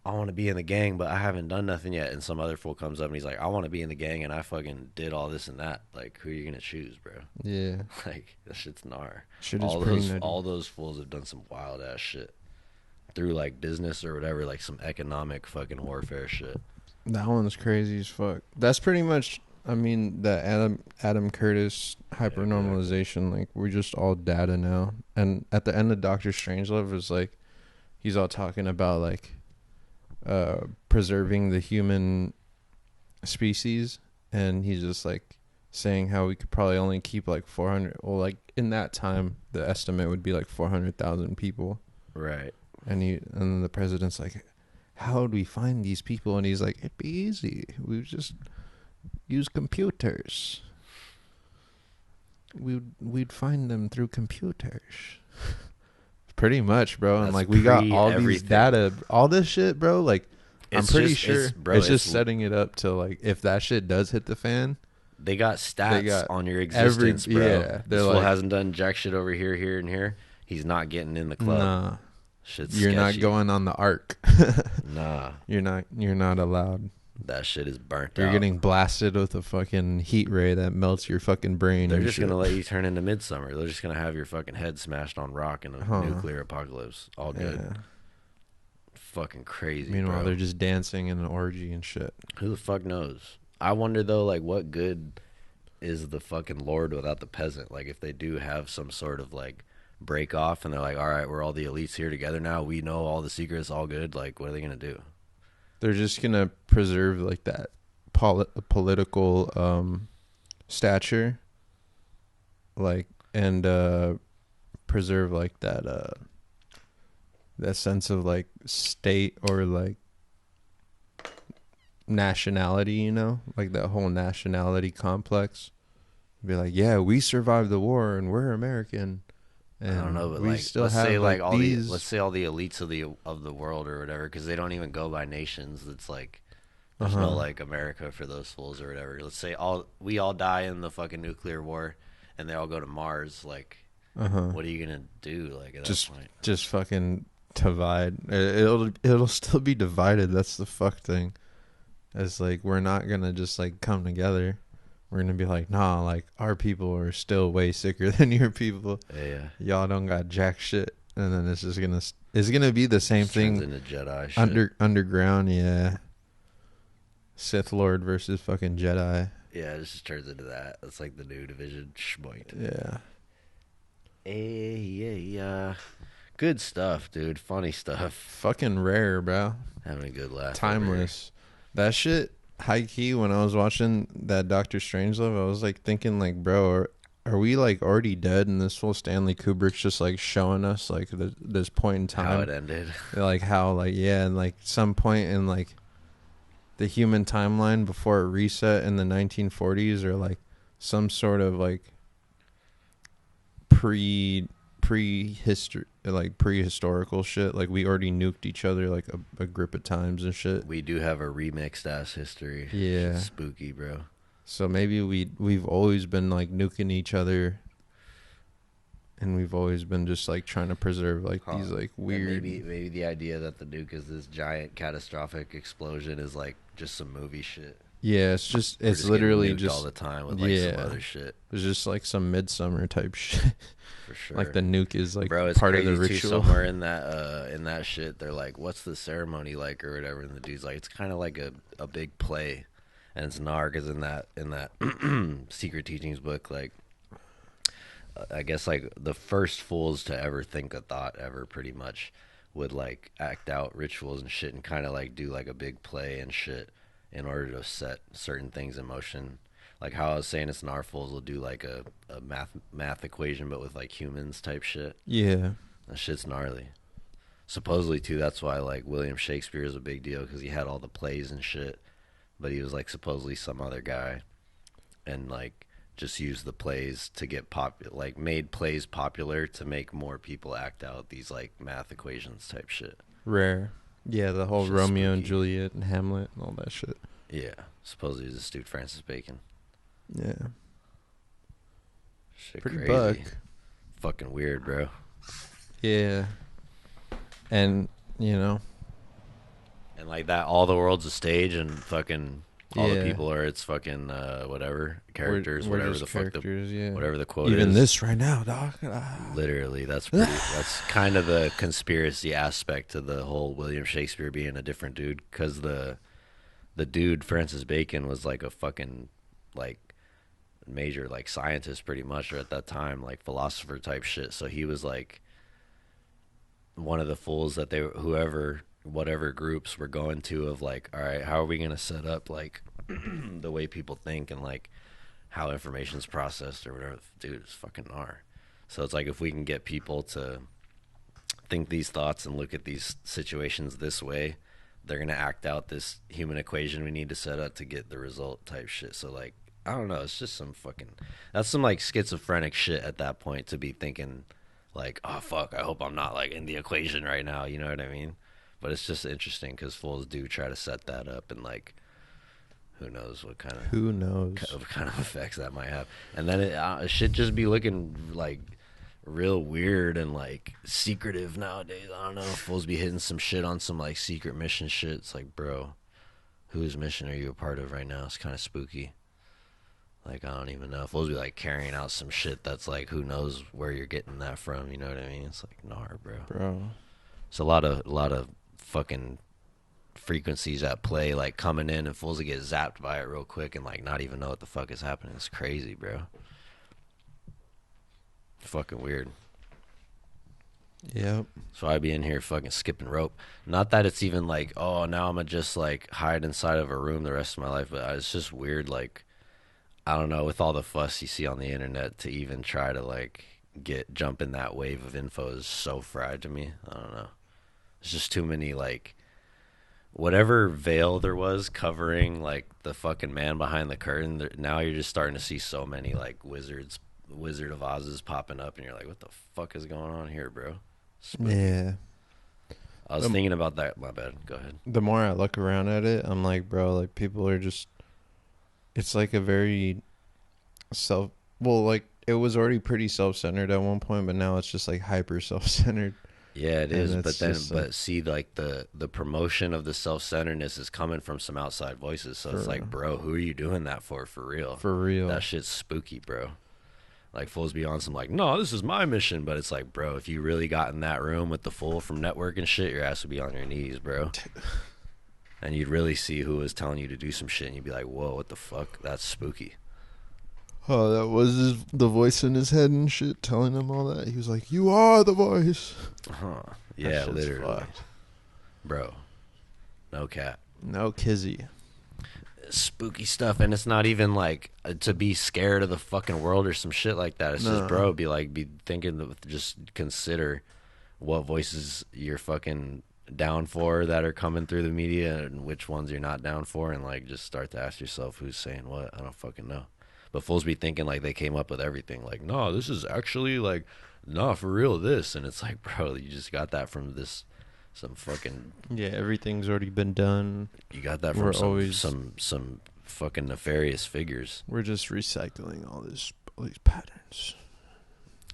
I want to be in the gang, but I haven't done nothing yet, and some other fool comes up and he's like, I want to be in the gang and I fucking did all this and that. Like, who are you gonna choose, bro? Yeah. Like that shit's gnar. Shit is pretty nutty. All those fools have done some wild ass shit through like business or whatever, like some economic fucking warfare shit. That one's crazy as fuck. That's pretty much, I mean, the Adam Curtis hypernormalization. Like, we're just all data now. And at the end of Doctor Strangelove is like, he's all talking about like preserving the human species, and he's just like saying how we could probably only keep like 400. Well, like in that time, the estimate would be like 400,000 people. Right. And then the president's like, how would we find these people? And he's like, it'd be easy. We would just use computers. We'd find them through computers. Pretty much, bro. And That's like we got all these pre-everything. data, all this shit, bro. Like I'm It's pretty just- sure bro, it's just it's- setting it up to like if that shit does hit the fan. They got stats got on your every- existence, bro. yeah, This they're fool like- hasn't done jack shit over here, here, and here. He's not getting in the club. Nah, Shit's you're not sketchy. going on the arc. Nah, You're not allowed. that shit is burnt You're out. getting blasted with a fucking heat ray that melts your fucking brain. They're and just shit. gonna let you turn into Midsummer. They're just gonna have your fucking head smashed on rock in a Huh. nuclear apocalypse. All good. Yeah. Fucking crazy. Meanwhile, bro. they're just dancing in an orgy and shit. Who the fuck knows? I wonder though, like, what good is the fucking lord without the peasant? Like, if they do have some sort of like break off and they're like, all right, we're all the elites here together now. We know all the secrets, all good. Like, what are they gonna do? They're just gonna preserve like that political stature, like, and preserve like that sense of like state or like nationality, you know, like that whole nationality complex. Be like, yeah, we survived the war and we're American. And I don't know, but we like, still let's have say like all these. let's say all the elites of the world or whatever, because they don't even go by nations. It's like there's no like America for those fools or whatever. Let's say we all die in the fucking nuclear war, and they all go to Mars. Like, what are you gonna do? Like at that point, just fucking divide. It'll still be divided. That's the fuck thing. It's like we're not gonna just like come together. We're gonna be like, nah, like our people are still way sicker than your people. yeah. Y'all don't got jack shit, and then it's gonna be the same thing. Turns into Jedi shit. Underground, yeah. Sith Lord versus fucking Jedi. Yeah, it just turns into that. That's like the new division. Schmoint. Yeah. Hey, good stuff, dude. Funny stuff. Fucking rare, bro. Having a good laugh. Timeless. That shit, high key, when I was watching that Doctor Strangelove, I was like thinking like, bro, are we like already dead? And this whole Stanley Kubrick's just like showing us like this point in time. How it ended. Like how like, yeah, and like some point in like the human timeline before it reset in the 1940s, or like some sort of like prehistorical shit. Like we already nuked each other like a grip of times and shit. We do have a remixed ass history. Yeah. Shit's spooky, bro. So maybe we've always been like nuking each other, and we've always been just like trying to preserve like these like weird. Maybe the idea that the nuke is this giant catastrophic explosion is like just some movie shit. Yeah, it's literally getting nuked just all the time with like some other shit. It's just like some Midsummer type shit. For sure. Like the nuke is like bro, it's part of crazy the ritual. Too, somewhere in that shit, they're like, "What's the ceremony like?" or whatever, and the dude's like, "It's kind of like a big play." And it's Narg is in that Secret Teachings book, like I guess like the first fools to ever think a thought ever pretty much would like act out rituals and shit and kind of like do like a big play and shit in order to set certain things in motion. Like how I was saying, it's Narfools will do like a math equation but with like humans type shit. Yeah. That shit's gnarly. Supposedly too, that's why like William Shakespeare is a big deal, because he had all the plays and shit. But he was like supposedly some other guy, and like just used the plays to get like made plays popular to make more people act out these like math equations type shit. Rare. Yeah, the whole Just Romeo and spooky. Juliet and Hamlet and all that shit. Yeah, supposedly this dude Francis Bacon. Yeah. Shit, Pretty crazy. buck. Fucking weird, bro. Yeah. And, you know. And like that, all the world's a stage, and fucking all the Yeah. people are its fucking whatever characters, We're whatever just the fuck characters, yeah. whatever the quote is. Even this right now, dog. Literally, that's kind of the conspiracy aspect to the whole William Shakespeare being a different dude, because the dude Francis Bacon was like a fucking like major like scientist pretty much, or at that time like philosopher type shit. So he was like one of the fools that whatever groups were going to, of like, all right, how are we gonna set up like the way people think and like how information's processed or whatever. Dude, it's fucking gnar. So it's like, if we can get people to think these thoughts and look at these situations this way, they're gonna act out this human equation we need to set up to get the result type shit. So like, I don't know, it's just that's some like schizophrenic shit at that point, to be thinking like, oh fuck, I hope I'm not like in the equation right now, you know what I mean? But it's just interesting because fools do try to set that up, and like, who knows what kind of effects that might have. And then it should just be looking like real weird and like secretive nowadays. I don't know, fools be hitting some shit on some like secret mission shit. It's like, bro, whose mission are you a part of right now? It's kind of spooky. Like, I don't even know. Fools be like carrying out some shit that's like, who knows where you're getting that from, you know what I mean? It's like, gnar, bro. It's a lot of fucking frequencies at play, like coming in, and fools that get zapped by it real quick and like not even know what the fuck is happening. It's crazy, bro. Fucking weird. Yep. So I'd be in here fucking skipping rope. Not that it's even like, oh, now I'm gonna just like hide inside of a room the rest of my life, but it's just weird. Like, I don't know, with all the fuss you see on the internet, to even try to like jump in that wave of info is so fried to me. I don't know. It's just too many like whatever veil there was covering like the fucking man behind the curtain. Now you're just starting to see so many like Wizard of Oz's popping up, and you're like, what the fuck is going on here, bro? Spooky. Yeah. I was thinking about that. My bad. Go ahead. The more I look around at it, I'm like, bro, like people are just. It's like a very like it was already pretty self-centered at one point, but now it's just like hyper self-centered. Yeah, it is. But then, like, see, like the promotion of the self-centeredness is coming from some outside voices. So it's like, bro, who are you doing that for real? For real. That shit's spooky, bro. Like, fools be on some like, no, this is my mission. But it's like, bro, if you really got in that room with the fool from network and shit, your ass would be on your knees, bro. And you'd really see who was telling you to do some shit, and you'd be like, whoa, what the fuck? That's spooky. Oh, that was the voice in his head and shit telling him all that. He was like, you are the voice. Yeah, literally. Fucked. Bro, no cap. No kizzy. Spooky stuff, and it's not even like to be scared of the fucking world or some shit like that. It's just, bro, be thinking, just consider what voices you're fucking down for that are coming through the media and which ones you're not down for, and like just start to ask yourself who's saying what. I don't fucking know. But fools be thinking like they came up with everything. Like, no, this is actually like, no, for real, this. And it's like, bro, you just got that from some fucking. Yeah, everything's already been done. You got that from some fucking nefarious figures. We're just recycling all these patterns.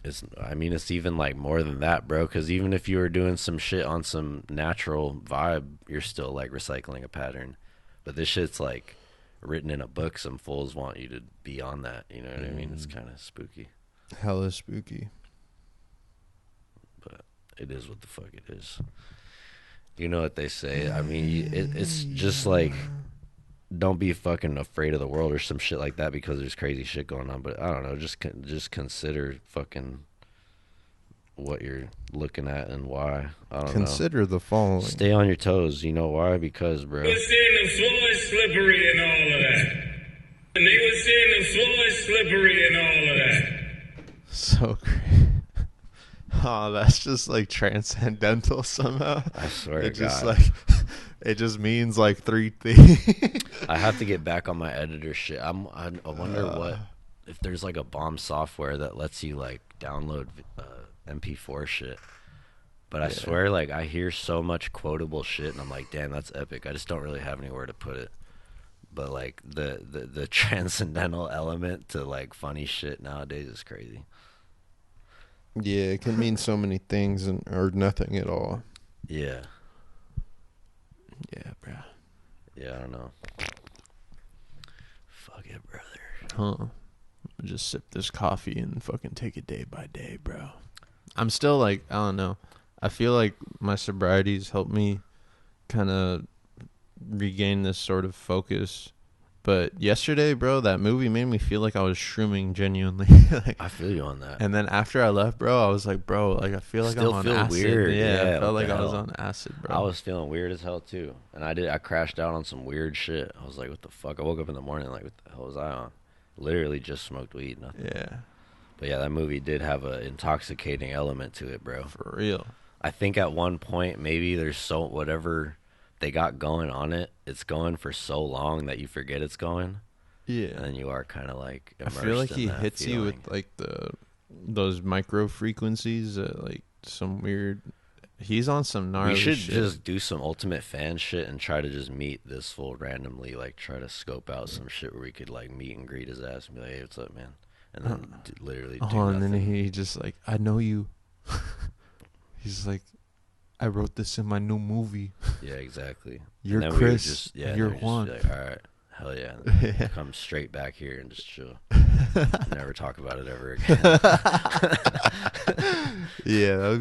It's even like more than that, bro. Because even if you were doing some shit on some natural vibe, you're still like recycling a pattern. But this shit's like written in a book. Some fools want you to be on that. You know what I mean? It's kind of spooky. Hella spooky. But it is what the fuck it is. You know what they say. I mean, it's just like, don't be fucking afraid of the world or some shit like that because there's crazy shit going on. But I don't know. Just consider fucking what you're looking at and why. I don't know. Consider the following. Stay on your toes. You know why? Because, bro. They were saying the floor is slippery and all of that. And they were saying the floor is slippery and all of that. So great. Oh, that's just like transcendental somehow. I swear it to God. Just like it just means like three things. I have to get back on my editor shit. I wonder if there's like a bomb software that lets you like download MP4 shit. But I swear, like, I hear so much quotable shit, and I'm like, damn, that's epic. I just don't really have anywhere to put it. But like the transcendental element to like funny shit nowadays is crazy. Yeah, it can mean so many things or nothing at all. Yeah. Yeah, bro. Yeah, I don't know. Fuck it, brother. Huh. I'll just sip this coffee and fucking take it day by day, bro. I'm still like, I don't know. I feel like my sobriety's helped me kind of regain this sort of focus. But yesterday, bro, that movie made me feel like I was shrooming genuinely. Like, I feel you on that. and then after I left, bro, I was like, bro, like I feel like Still I'm on feel acid. weird. Yeah, I felt what like the I was hell? on acid, bro. I was feeling weird as hell too, and I crashed out on some weird shit. I was like, what the fuck? I woke up in the morning like, what the hell was I on? Literally just smoked weed, nothing. Yeah. But yeah, that movie did have an intoxicating element to it, bro. For real. I think at one point maybe there's whatever they got going on it, it's going for so long that you forget it's going. Yeah. And then you are kind of like immersed. I feel like in he that hits you with like those micro frequencies, like some weird. He's on some gnarly. We should shit. just do some ultimate fan shit and try to just meet this fool randomly, like try to scope out some shit where we could like meet and greet his ass and be like, "Hey, what's up, man?" And then literally do and nothing. then he just like, I know you. He's like, I wrote this in my new movie. Yeah, exactly. You're And then we would Chris. just, You're then we'd Juan. just be like, all right, hell yeah. And come straight back here and just chill. Never talk about it ever again. Yeah, that'd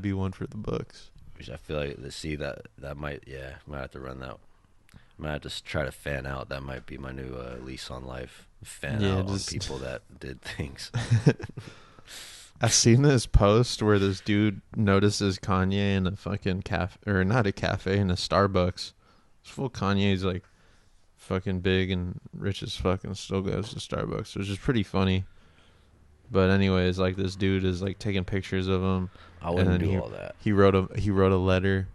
be one for the books. Which I feel like that might have to run that. Might have to try to fan out. That might be my new lease on life. Fan out on people that did things. I seen this post where this dude notices Kanye in a fucking cafe, or not a cafe, in a Starbucks. It's full Kanye's like fucking big and rich as fuck and still goes to Starbucks, which is pretty funny. But anyways, like this dude is like taking pictures of him. I wouldn't do all that. He wrote a letter,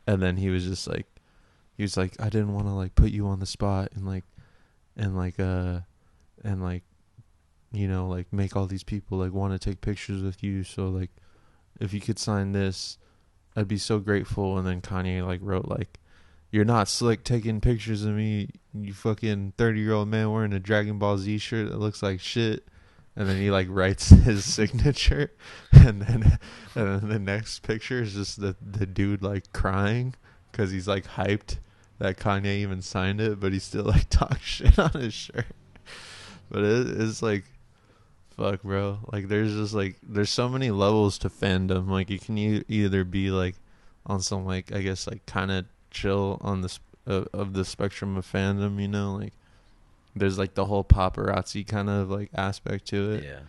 and then he was just like, I didn't want to like put you on the spot and you know, like make all these people like want to take pictures with you. So like, if you could sign this, I'd be so grateful. And then Kanye like wrote like, you're not slick taking pictures of me, you fucking 30-year-old man wearing a Dragon Ball Z shirt that looks like shit. And then he like writes his signature, and then the next picture is just the dude like crying because he's like hyped that Kanye even signed it, but he still like talks shit on his shirt. But it's like, fuck, bro. Like there's so many levels to fandom. Like you can either be like on some like, I guess like kind of chill on the of the spectrum of fandom, you know, like. There's like the whole paparazzi kind of like aspect to it. Yeah.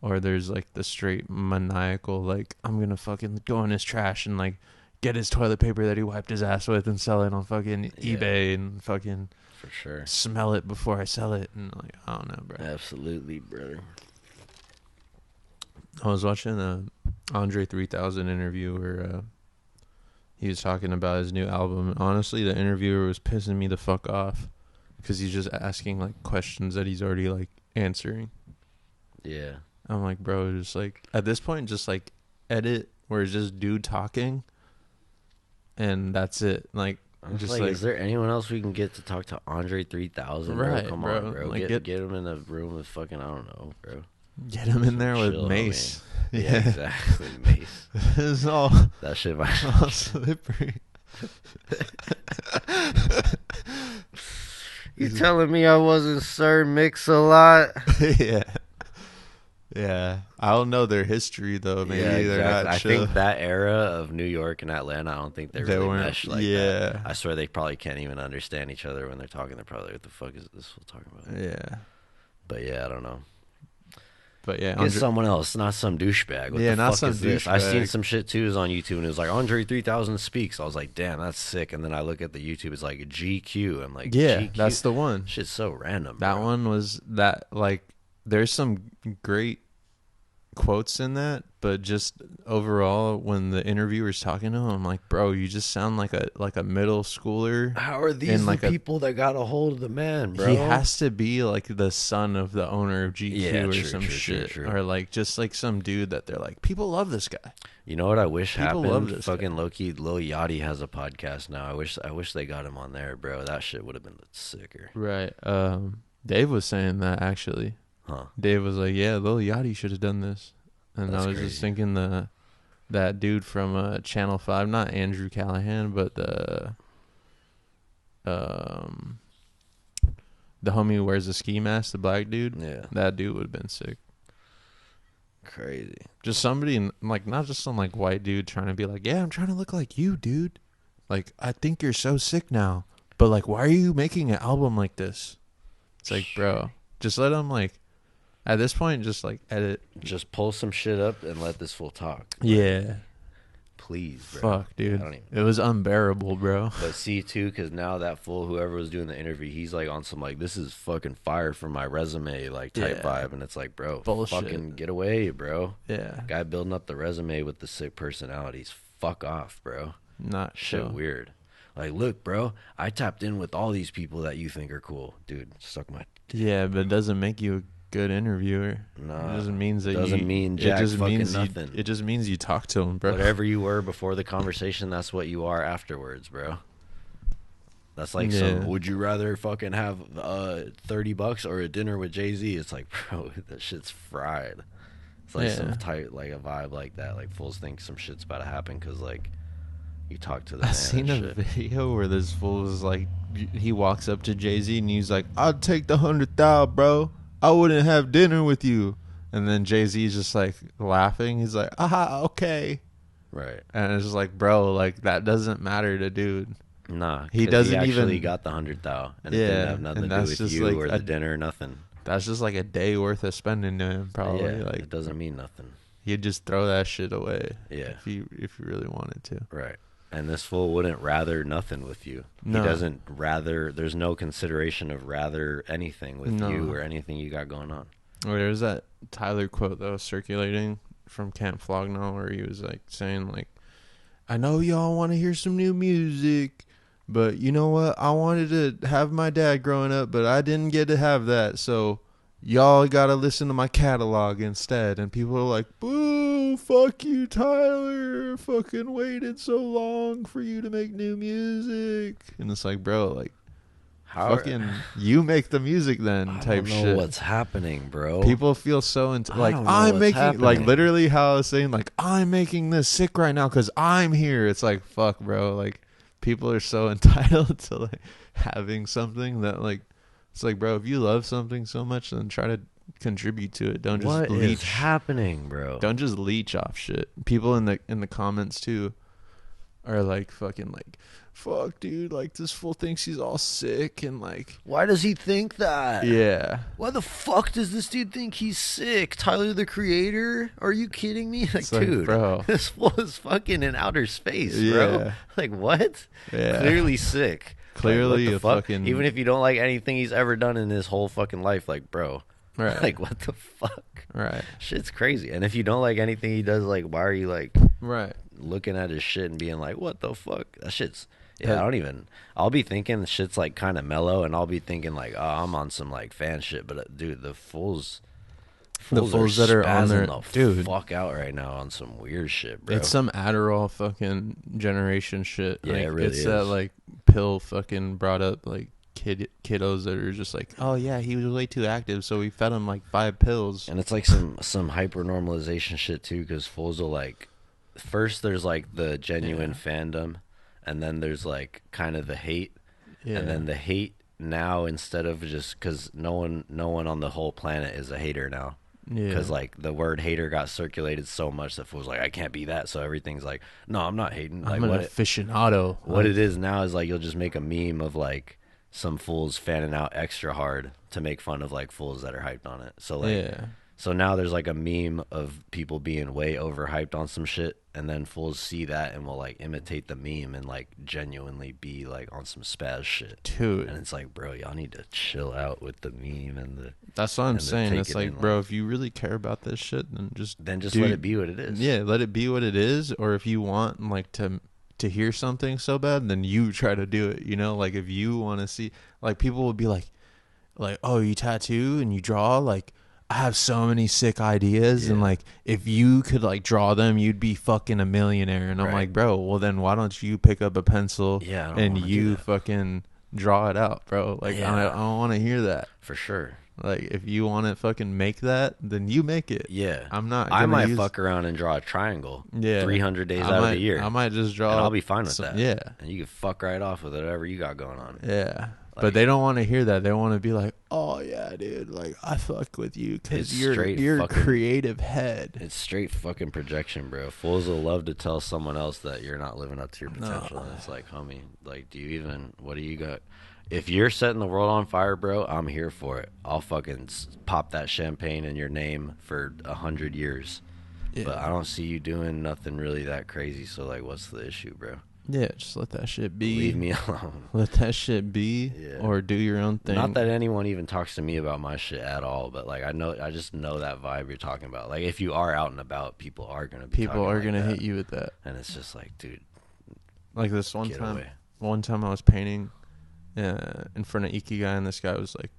Or there's like the straight maniacal, like, I'm going to fucking go in his trash and like get his toilet paper that he wiped his ass with and sell it on fucking eBay and fucking for sure smell it before I sell it. And like, I don't know, bro. Absolutely, brother. I was watching a Andre 3000 interview where he was talking about his new album. Honestly, the interviewer was pissing me the fuck off. Because he's just asking, like, questions that he's already, like, answering. Yeah. I'm like, bro, just, like, at this point, just, like, edit where it's just dude talking. And that's it. Like, I'm just, like, is there anyone else we can get to talk to Andre 3000? Right, bro? Come bro. on, bro. Like, get him in a room with fucking, I don't know, bro. Get him in there with Chill, Mace. Yeah, exactly. Mace. It's all, That shit might all slippery. You telling me I wasn't Sir Mix-a-Lot? Yeah. Yeah. I don't know their history, though. Maybe Yeah, they're exactly. not I chill. think that era of New York and Atlanta, I don't think they really weren't- mesh like yeah. that. I swear they probably can't even understand each other when they're talking. They're probably like, what the fuck is this fool talking about? Yeah. But yeah, I don't know. But yeah. Get someone else, not some douchebag. What the not fuck some is this? I seen douchebag. some shit too is on YouTube, and it was like Andre 3000 speaks. I was like, damn, that's sick. And then I look at the YouTube, it's like GQ. I'm like, Yeah, GQ? that's the one. Shit's so random. That bro. one was that, like, there's some great quotes in that, but just overall, when the interviewer's talking to him, I'm like, bro, you just sound like a middle schooler. How are these and the like people that got a hold of the man, bro? He has to be like the son of the owner of GQ Yeah, or true, some true, shit, true. or like just like some dude that they're like, people love this guy. You know what I wish People love happened? this Fucking Loki, Lil Yachty has a podcast now. I wish they got him on there, bro. That shit would have been sicker. Right. Dave was saying that actually. Huh. Dave was like, yeah, Lil Yachty should have done this. And That's I was crazy. just thinking that dude from Channel 5, not Andrew Callahan, but the homie who wears the ski mask, the black dude. Yeah. That dude would have been sick. Crazy. Just somebody, like, not just some, like, white dude trying to be like, yeah, I'm trying to look like you, dude. Like, I think you're so sick now. But, like, why are you making an album like this? It's like, bro, just let him, like, at this point, just, like, edit. Just pull some shit up and let this fool talk. Yeah. Please, bro. Fuck, dude. I don't even. It was unbearable, bro. But see, too, because now that fool, whoever was doing the interview, he's like on some like, this is fucking fire for my resume, like type Yeah. vibe. And it's like, bro, Bullshit. fucking get away, bro. Yeah. Guy building up the resume with the sick personalities. Fuck off, bro. Not Shit chill. weird. Like, look, bro, I tapped in with all these people that you think are cool. Dude, suck my... Yeah, but it doesn't make you a good interviewer. Nah, It doesn't mean that doesn't mean jack fucking nothing. It just means you talk to him, bro. Whatever you were before the conversation, that's what you are afterwards, bro. That's like Yeah. some, would you rather fucking have $30 or a dinner with Jay-Z? It's like, bro, that shit's fried. It's like some Yeah. tight, like a vibe like that. Like fools think some shit's about to happen because like you talk to the I man seen a and shit. video where this fool was like, he walks up to Jay-Z and he's like, I'd take the 100,000, bro. I wouldn't have dinner with you. And then Jay-Z's just like laughing. He's like, aha, okay. Right. And it's just like, bro, like that doesn't matter to dude. Nah, He 'cause doesn't actually even- got the 100,000 and it Yeah, didn't have nothing and to do that's with just you like or a- the dinner or nothing. That's just like a day worth of spending to him, probably. Yeah, like, it doesn't mean nothing. he'd just throw that shit away. Yeah. If he really wanted to. Right. And this fool wouldn't rather nothing with you. No. He doesn't rather. There's no consideration of rather anything with you or anything you got going on. There's that Tyler quote that was circulating from Camp Flognaw where he was like saying like, I know y'all want to hear some new music, but you know what? I wanted to have my dad growing up, but I didn't get to have that. So y'all got to listen to my catalog instead. And people are like, boo, fuck you, Tyler. Fucking waited so long for you to make new music. And it's like, bro, like, fucking, you make the music then, type I don't know shit. what's happening, bro. People feel so like I'm making like literally how I was saying like I'm making this sick right now because I'm here. It's like fuck, bro. Like people are so entitled to like having something that like it's like, bro, if you love something so much, then try to contribute to it. Don't just what leech. is happening, bro? Don't just leech off shit. People in the comments too are like fucking like, fuck, dude, like this fool thinks he's all sick and like, why does he think that? yeah. Why the fuck does this dude think he's sick? Tyler the Creator? Are you kidding me? Like, like, dude, bro. this fool is fucking in outer space, Yeah. bro. Like, what? Yeah. Clearly sick. Clearly like, what the a fuck? fucking- Even if you don't like anything he's ever done in his whole fucking life, like, bro. Right. Like, what the fuck? Right. Shit's crazy. And if you don't like anything he does, like, why are you, like, Right. looking at his shit and being like, what the fuck? That shit's... Yeah, I'll be thinking shit's like kind of mellow, and I'll be thinking like, oh, I'm on some like fan shit, but dude, the fools that are on their the dude, fuck out right now on some weird shit, bro. it's some Adderall fucking generation shit. Yeah, like, it really it's is. that like pill fucking brought up like kiddos that are just like, oh yeah, he was way too active, so we fed him like 5 pills. And it's like some hyper normalization shit too, because fools will like, first there's like the genuine fandom, and then there's like kind of the hate, and then the hate now, instead of just because no one on the whole planet is a hater now. Because like the word hater got circulated so much that fools like, I can't be that, so everything's like, no, I'm not hating. Like, I'm an aficionado. What it is now is like you'll just make a meme of like some fools fanning out extra hard to make fun of like fools that are hyped on it. So like, so now there's like a meme of people being way overhyped on some shit, and then fools see that and will like imitate the meme and like genuinely be like on some spaz shit. Dude. And it's like, bro, y'all need to chill out with the meme and the... That's what I'm saying. It's like, in, bro, if you really care about this shit, then just let it be what it is. Yeah, let it be what it is. Or if you want like to hear something so bad, then you try to do it. You know, like if you want to see, like people will be like, oh, you tattoo and you draw, like I have so many sick ideas, and like if you could like draw them, you'd be fucking a millionaire. And I'm like, bro, well then why don't you pick up a pencil and you fucking draw it out, bro? Like I don't want to hear that. For sure. Like if you want to fucking make that, then you make it. Yeah. I'm not. I might fuck around and draw a triangle. 300 days out of the year. I might just draw. And I'll be fine with that. Yeah. And you can fuck right off with whatever you got going on. Yeah. But they don't want to hear that. They want to be like, "Oh yeah, dude, like I fuck with you because you're a creative head." It's straight fucking projection, bro. Fools will love to tell someone else that you're not living up to your potential. And it's like, homie, like, what do you got? If you're setting the world on fire, bro, I'm here for it. I'll fucking pop that champagne in your name for 100 years. Yeah. But I don't see you doing nothing really that crazy. So like, what's the issue, bro? Yeah, just let that shit be. Leave me alone. Let that shit be, or do your own thing. Not that anyone even talks to me about my shit at all, but like I just know that vibe you're talking about. Like if you are out and about, people are gonna hit you with that, and it's just like, dude. Like this one time I was painting in front of Ikigai, and this guy was like,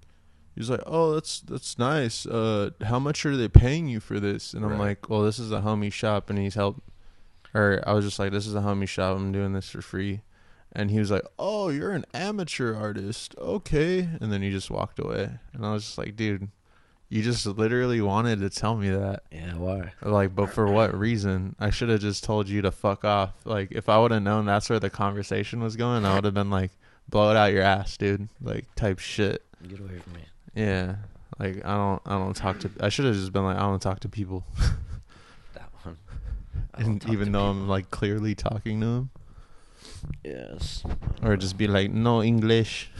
he was like, "Oh, that's nice. How much are they paying you for this?" And I'm like, "Well, this is a homie shop, and he's helped." Or I was just like, this is a homie shop. I'm doing this for free. And he was like, oh, you're an amateur artist. Okay. And then he just walked away. And I was just like, dude, you just literally wanted to tell me that. Yeah, why? Like, but for what reason? I should have just told you to fuck off. Like, if I would have known that's where the conversation was going, I would have been like, blow it out your ass, dude. Like, type shit. Get away from me. Yeah. Like, I don't talk to... I should have just been like, I don't talk to people. That one. And even though I'm like clearly talking to him. Yes. Or just be like, no English.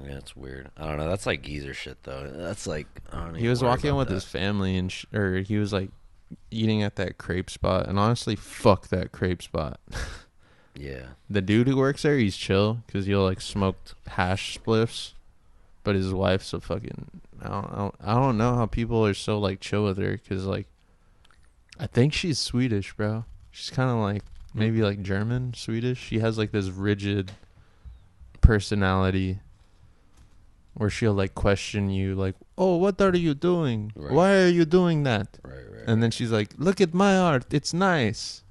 Yeah, it's weird. I don't know. That's like geezer shit though. That's like, I don't know. He was walking with his family, and or he was like eating at that crepe spot, and honestly, fuck that crepe spot. Yeah. The dude who works there, he's chill because he'll like smoke hash spliffs, but his wife's a fucking. I don't know how people are so like chill with her because like, I think she's Swedish, bro. She's kind of like maybe like German, Swedish. She has like this rigid personality where she'll like question you, like, "Oh, what are you doing? Right. Why are you doing that?" Right. And then she's like, "Look at my art. It's nice."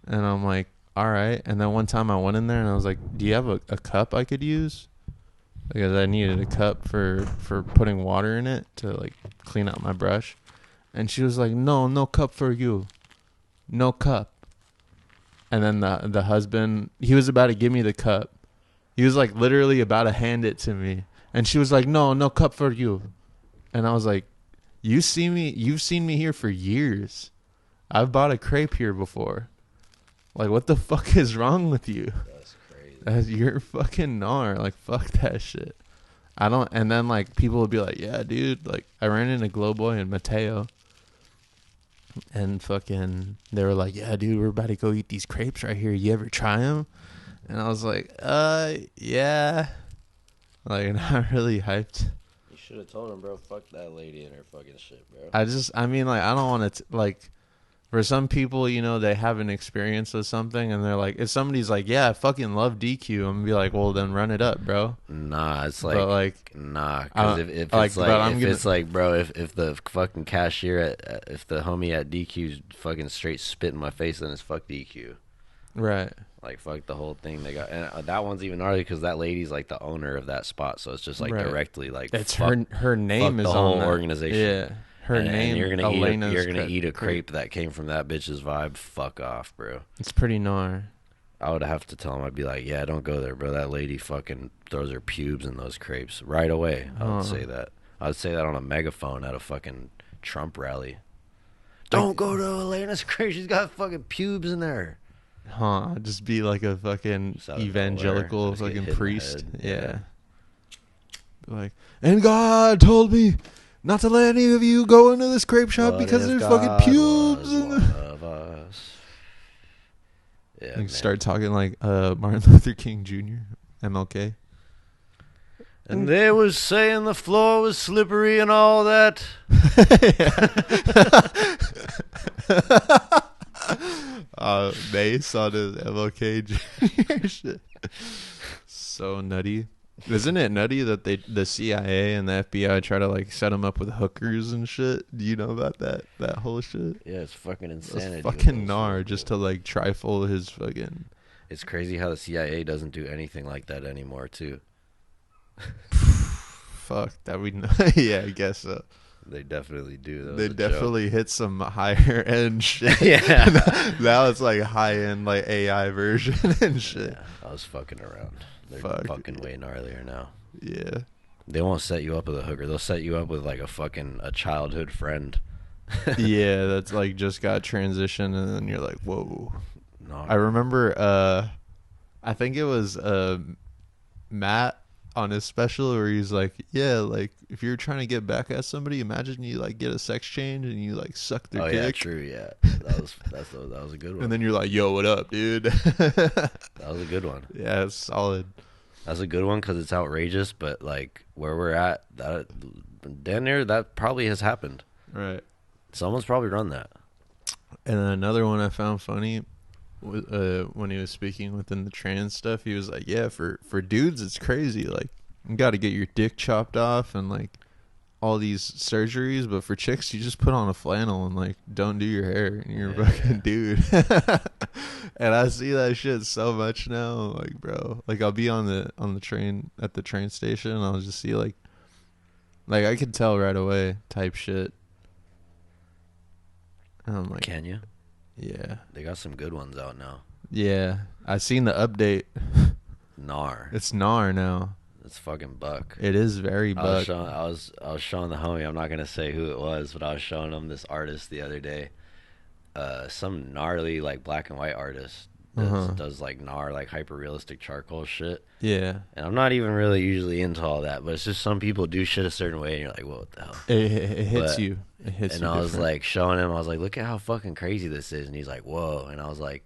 And I'm like, all right. And then one time I went in there and I was like, do you have a cup I could use? Because I needed a cup for putting water in it to like clean out my brush. And she was like, no cup for you. No cup. And then the husband, he was about to give me the cup. He was like literally about to hand it to me. And she was like, no cup for you. And I was like, you've seen me here for years. I've bought a crepe here before. Like, what the fuck is wrong with you? That's crazy. You're fucking gnar. Like, fuck that shit. I don't. And then like people would be like, yeah, dude. Like, I ran into Glowboy and Mateo, and fucking they were like, yeah, dude, we're about to go eat these crepes right here. You ever try them? And I was like, yeah. Like, not really hyped. You should have told him, bro. Fuck that lady and her fucking shit, bro. I mean, like, I don't want to, like, for some people, you know, they have an experience with something and they're like, if somebody's like, yeah, I fucking love DQ, I'm gonna be like, well, then run it up, bro. Nah, it's But, like, nah, because if like, it's but like, I'm if gonna- it's like, bro, if the fucking cashier if the homie at DQ's fucking straight spit in my face, then it's fuck DQ. Right. Like, fuck the whole thing they got. And that one's even gnarly because that lady's like the owner of that spot, so it's just like Right. directly like It's fuck, her name fuck is the on whole that. organization. Yeah. Her and name. you're gonna Elena's eat a crepe that came from that bitch's vibe. Fuck off, bro. It's pretty gnar. I would have to tell him. I'd be like, yeah, don't go there, bro. That lady fucking throws her pubes in those crepes right away. I would say that. I would say that on a megaphone at a fucking Trump rally. Don't go to Elena's crepe. She's got fucking pubes in there. Huh? Just be like a fucking Just out of evangelical nowhere, just get fucking hit in the priest. head. Yeah. Be like, and God told me not to let any of you go into this crepe shop What because if there's God fucking pubes. was In one the... of us? Yeah, You man. start talking like Martin Luther King Jr., MLK. And they was saying the floor was slippery and all that. Mace on his MLK Jr. shit. So nutty. Isn't it nutty that the CIA and the FBI try to like set him up with hookers and shit? Do you know about that whole shit? Yeah, it's fucking That's insanity. fucking gnar just to like trifle his fucking. It's crazy how the CIA doesn't do anything like that anymore, too. Fuck that we know. Yeah, I guess so. They definitely do. That was They a joke. definitely hit some higher end shit. Yeah. Now it's like high end like AI version and shit. Yeah, I was fucking around. They're Fuck. fucking way gnarlier now. Yeah. They won't set you up with a hooker. They'll set you up with like a childhood friend. Yeah, that's like just got transitioned and then you're like, whoa. No, I remember I think it was Matt on his special where he's like, yeah, like if you're trying to get back at somebody, imagine you like get a sex change and you like suck their oh dick. yeah, true. Yeah, that was a good one. And then you're like, yo, what up, dude? That was a good one. Yeah, it's solid. That's a good one because it's outrageous. But like where we're at, that damn near that probably has happened. Right. Someone's probably run that. And then another one I found funny when he was speaking within the trans stuff, he was like, yeah, for dudes it's crazy, like you got to get your dick chopped off and like all these surgeries, but for chicks you just put on a flannel and like don't do your hair and you're a fucking dude. And I see that shit so much now, like, bro, like I'll be on the train at the train station and I'll just see like I could tell right away type shit. And I'm like, Can you? yeah. They got some good ones out now. Yeah, I seen the update. Gnar. It's gnar now. It's fucking buck. It is very I was buck. showing the homie. I'm not gonna say who it was, but I was showing him this artist the other day. Some gnarly like black and white artist. does like NAR, like hyper realistic charcoal shit. Yeah. And I'm not even really usually into all that, but it's just some people do shit a certain way, and you're like, "Whoa, what the hell?" It hits But- you. It hits And you. I was different. like showing him, I was like, "Look at how fucking crazy this is," and he's like, "Whoa," and I was like,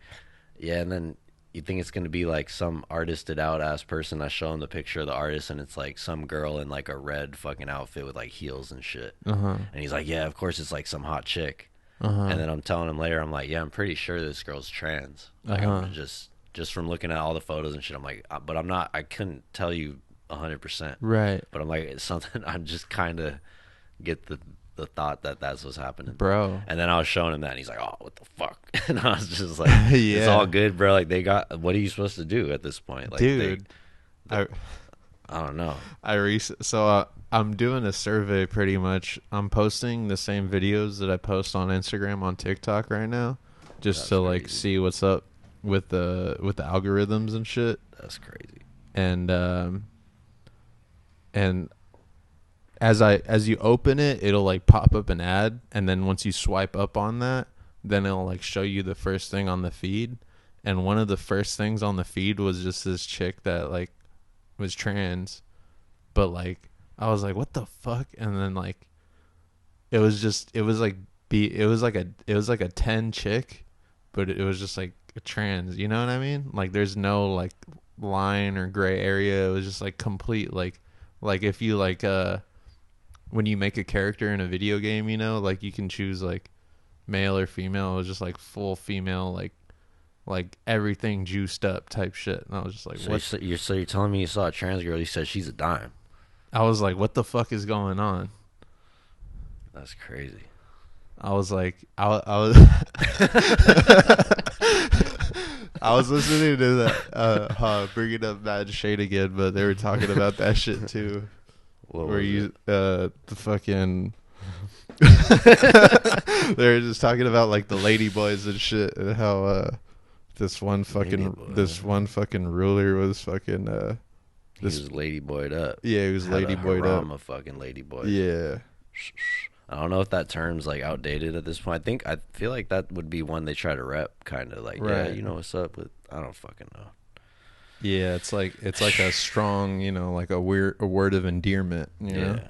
"Yeah," and then. You think it's gonna be like some artisted out ass person? I show him the picture of the artist, and it's like some girl in like a red fucking outfit with like heels and shit. Uh-huh. And he's like, "Yeah, of course it's like some hot chick." Uh-huh. And then I'm telling him later, I'm like, "Yeah, I'm pretty sure this girl's trans." Like, Uh-huh. I'm just from looking at all the photos and shit. I'm like, but I'm not. I couldn't tell you 100%. Right. But I'm like, it's something. I just kind of get the thought that that's what's happening, Bro. And then I was showing him that, and he's like, "Oh, what the fuck?" And I was just like, Yeah. "It's all good, bro. Like, they got. What are you supposed to do at this point, like, Dude. I don't know." I'm doing a survey pretty much. I'm posting the same videos that I post on Instagram on TikTok right now, just That's to like crazy. see what's up with the algorithms and shit. That's crazy. And as you open it, it'll like pop up an ad, and then once you swipe up on that, then it'll like show you the first thing on the feed. And one of the first things on the feed was just this chick that like was trans, but like I was like, what the fuck? And then like it was like a 10 chick, but it was just like a trans, you know what I mean? Like there's no like line or gray area. It was just like complete like if you like when you make a character in a video game, you know, like you can choose like male or female. It was just like full female, like everything juiced up type shit. And I was just like, what? So you're telling me you saw a trans girl? You said she's a dime. I was like, what the fuck is going on? That's crazy. I was like, I was I was listening to that bringing up Mad Shade again, but they were talking about that shit too. What Where was you it? the fucking they were just talking about like the lady boys and shit, and how this one fucking ruler was fucking He was ladyboyed up. yeah, he was Had a ladyboyed harem up. of fucking ladyboys. Yeah. I don't know if that term's like outdated at this point. I feel like that would be one they try to rep, kind of like, yeah, Right. you know what's up, but I don't fucking know. Yeah, it's like a strong, you know, like a word of endearment, you know? Yeah.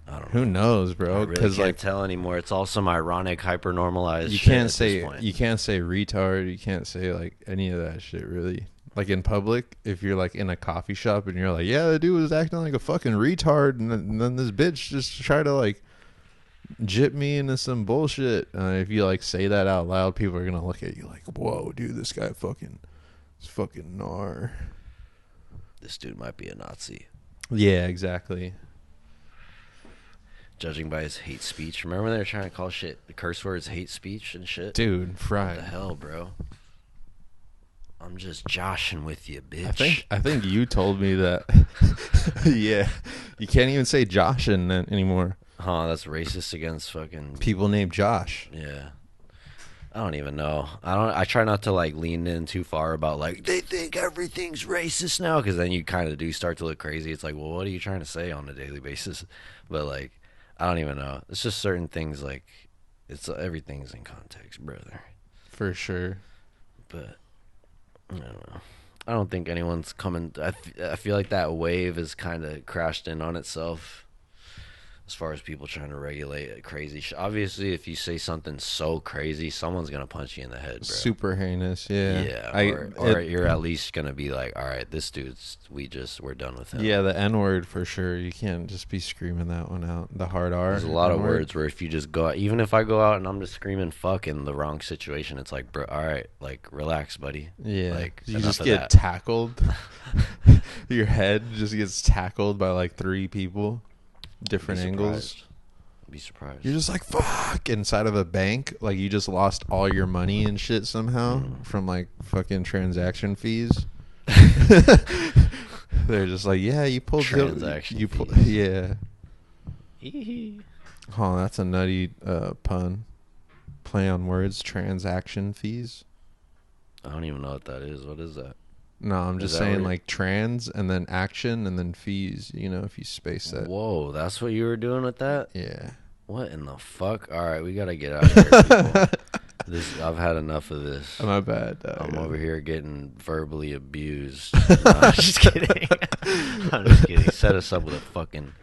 I don't know. Who knows, I bro? really Because can't like tell anymore. It's all some ironic, hyper normalized. you shit can't at say this point. you can't say retard, you can't say like any of that shit really. Like in public, if you're like in a coffee shop and you're like, yeah, the dude was acting like a fucking retard, and then this bitch just tried to like jip me into some bullshit. If you like say that out loud, people are gonna look at you like, whoa, dude, this guy is fucking gnar. This dude might be a Nazi. Yeah, exactly. Judging by his hate speech. Remember when they were trying to call shit the curse words hate speech and shit? Dude, What fried. the hell, bro? I'm just joshing with you, bitch. I think you told me that. Yeah, you can't even say Josh in that anymore. Huh, that's racist against fucking People named Josh. yeah. I don't even know. I try not to like lean in too far about like they think everything's racist now, because then you kind of do start to look crazy. It's like, well, what are you trying to say on a daily basis? But like, I don't even know. It's just certain things, like everything's in context, brother. For sure. But I don't know. I don't think anyone's coming. I feel like that wave has kind of crashed in on itself as far as people trying to regulate crazy shit. Obviously, if you say something so crazy, someone's gonna punch you in the head, bro. Super heinous. Yeah. Yeah, or you're at least gonna be like, all right, this dude's, we're done with him. Yeah, the N word for sure. You can't just be screaming that one out. The hard R. There's a lot of N-word. words where if you just go out, even if I go out and I'm just screaming fuck in the wrong situation, it's like, bro, all right, like relax, buddy. Yeah. Like, You enough just of get that. tackled. Your head just gets tackled by like 3 people. Different Be angles. surprised. Be surprised. You're just like, fuck, inside of a bank. Like, you just lost all your money and shit somehow from, like, fucking transaction fees. They're just like, yeah, you pulled... Transaction fees. Yeah. Oh, that's a nutty pun. Play on words, transaction fees. I don't even know what that is. What is that? No, I'm Is just that saying, where- like, trans and then action and then fees, you know, if you space that. Whoa, that's what you were doing with that? Yeah. What in the fuck? All right, we gotta get out of here, people. I've had enough of this. My bad. I'm over here getting verbally abused. No, I'm just kidding. I'm just kidding. Set us up with a fucking.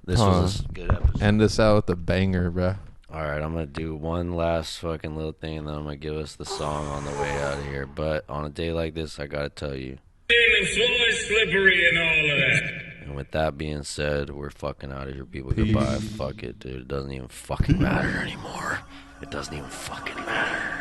This was a good episode. End us out with a banger, bro. All right, I'm gonna do one last fucking little thing, and then I'm gonna give us the song on the way out of here. But on a day like this, I gotta tell you. And the floor is slippery and all of that. And with that being said, we're fucking out of here, people. Goodbye. Fuck it, dude. It doesn't even fucking matter anymore. It doesn't even fucking matter.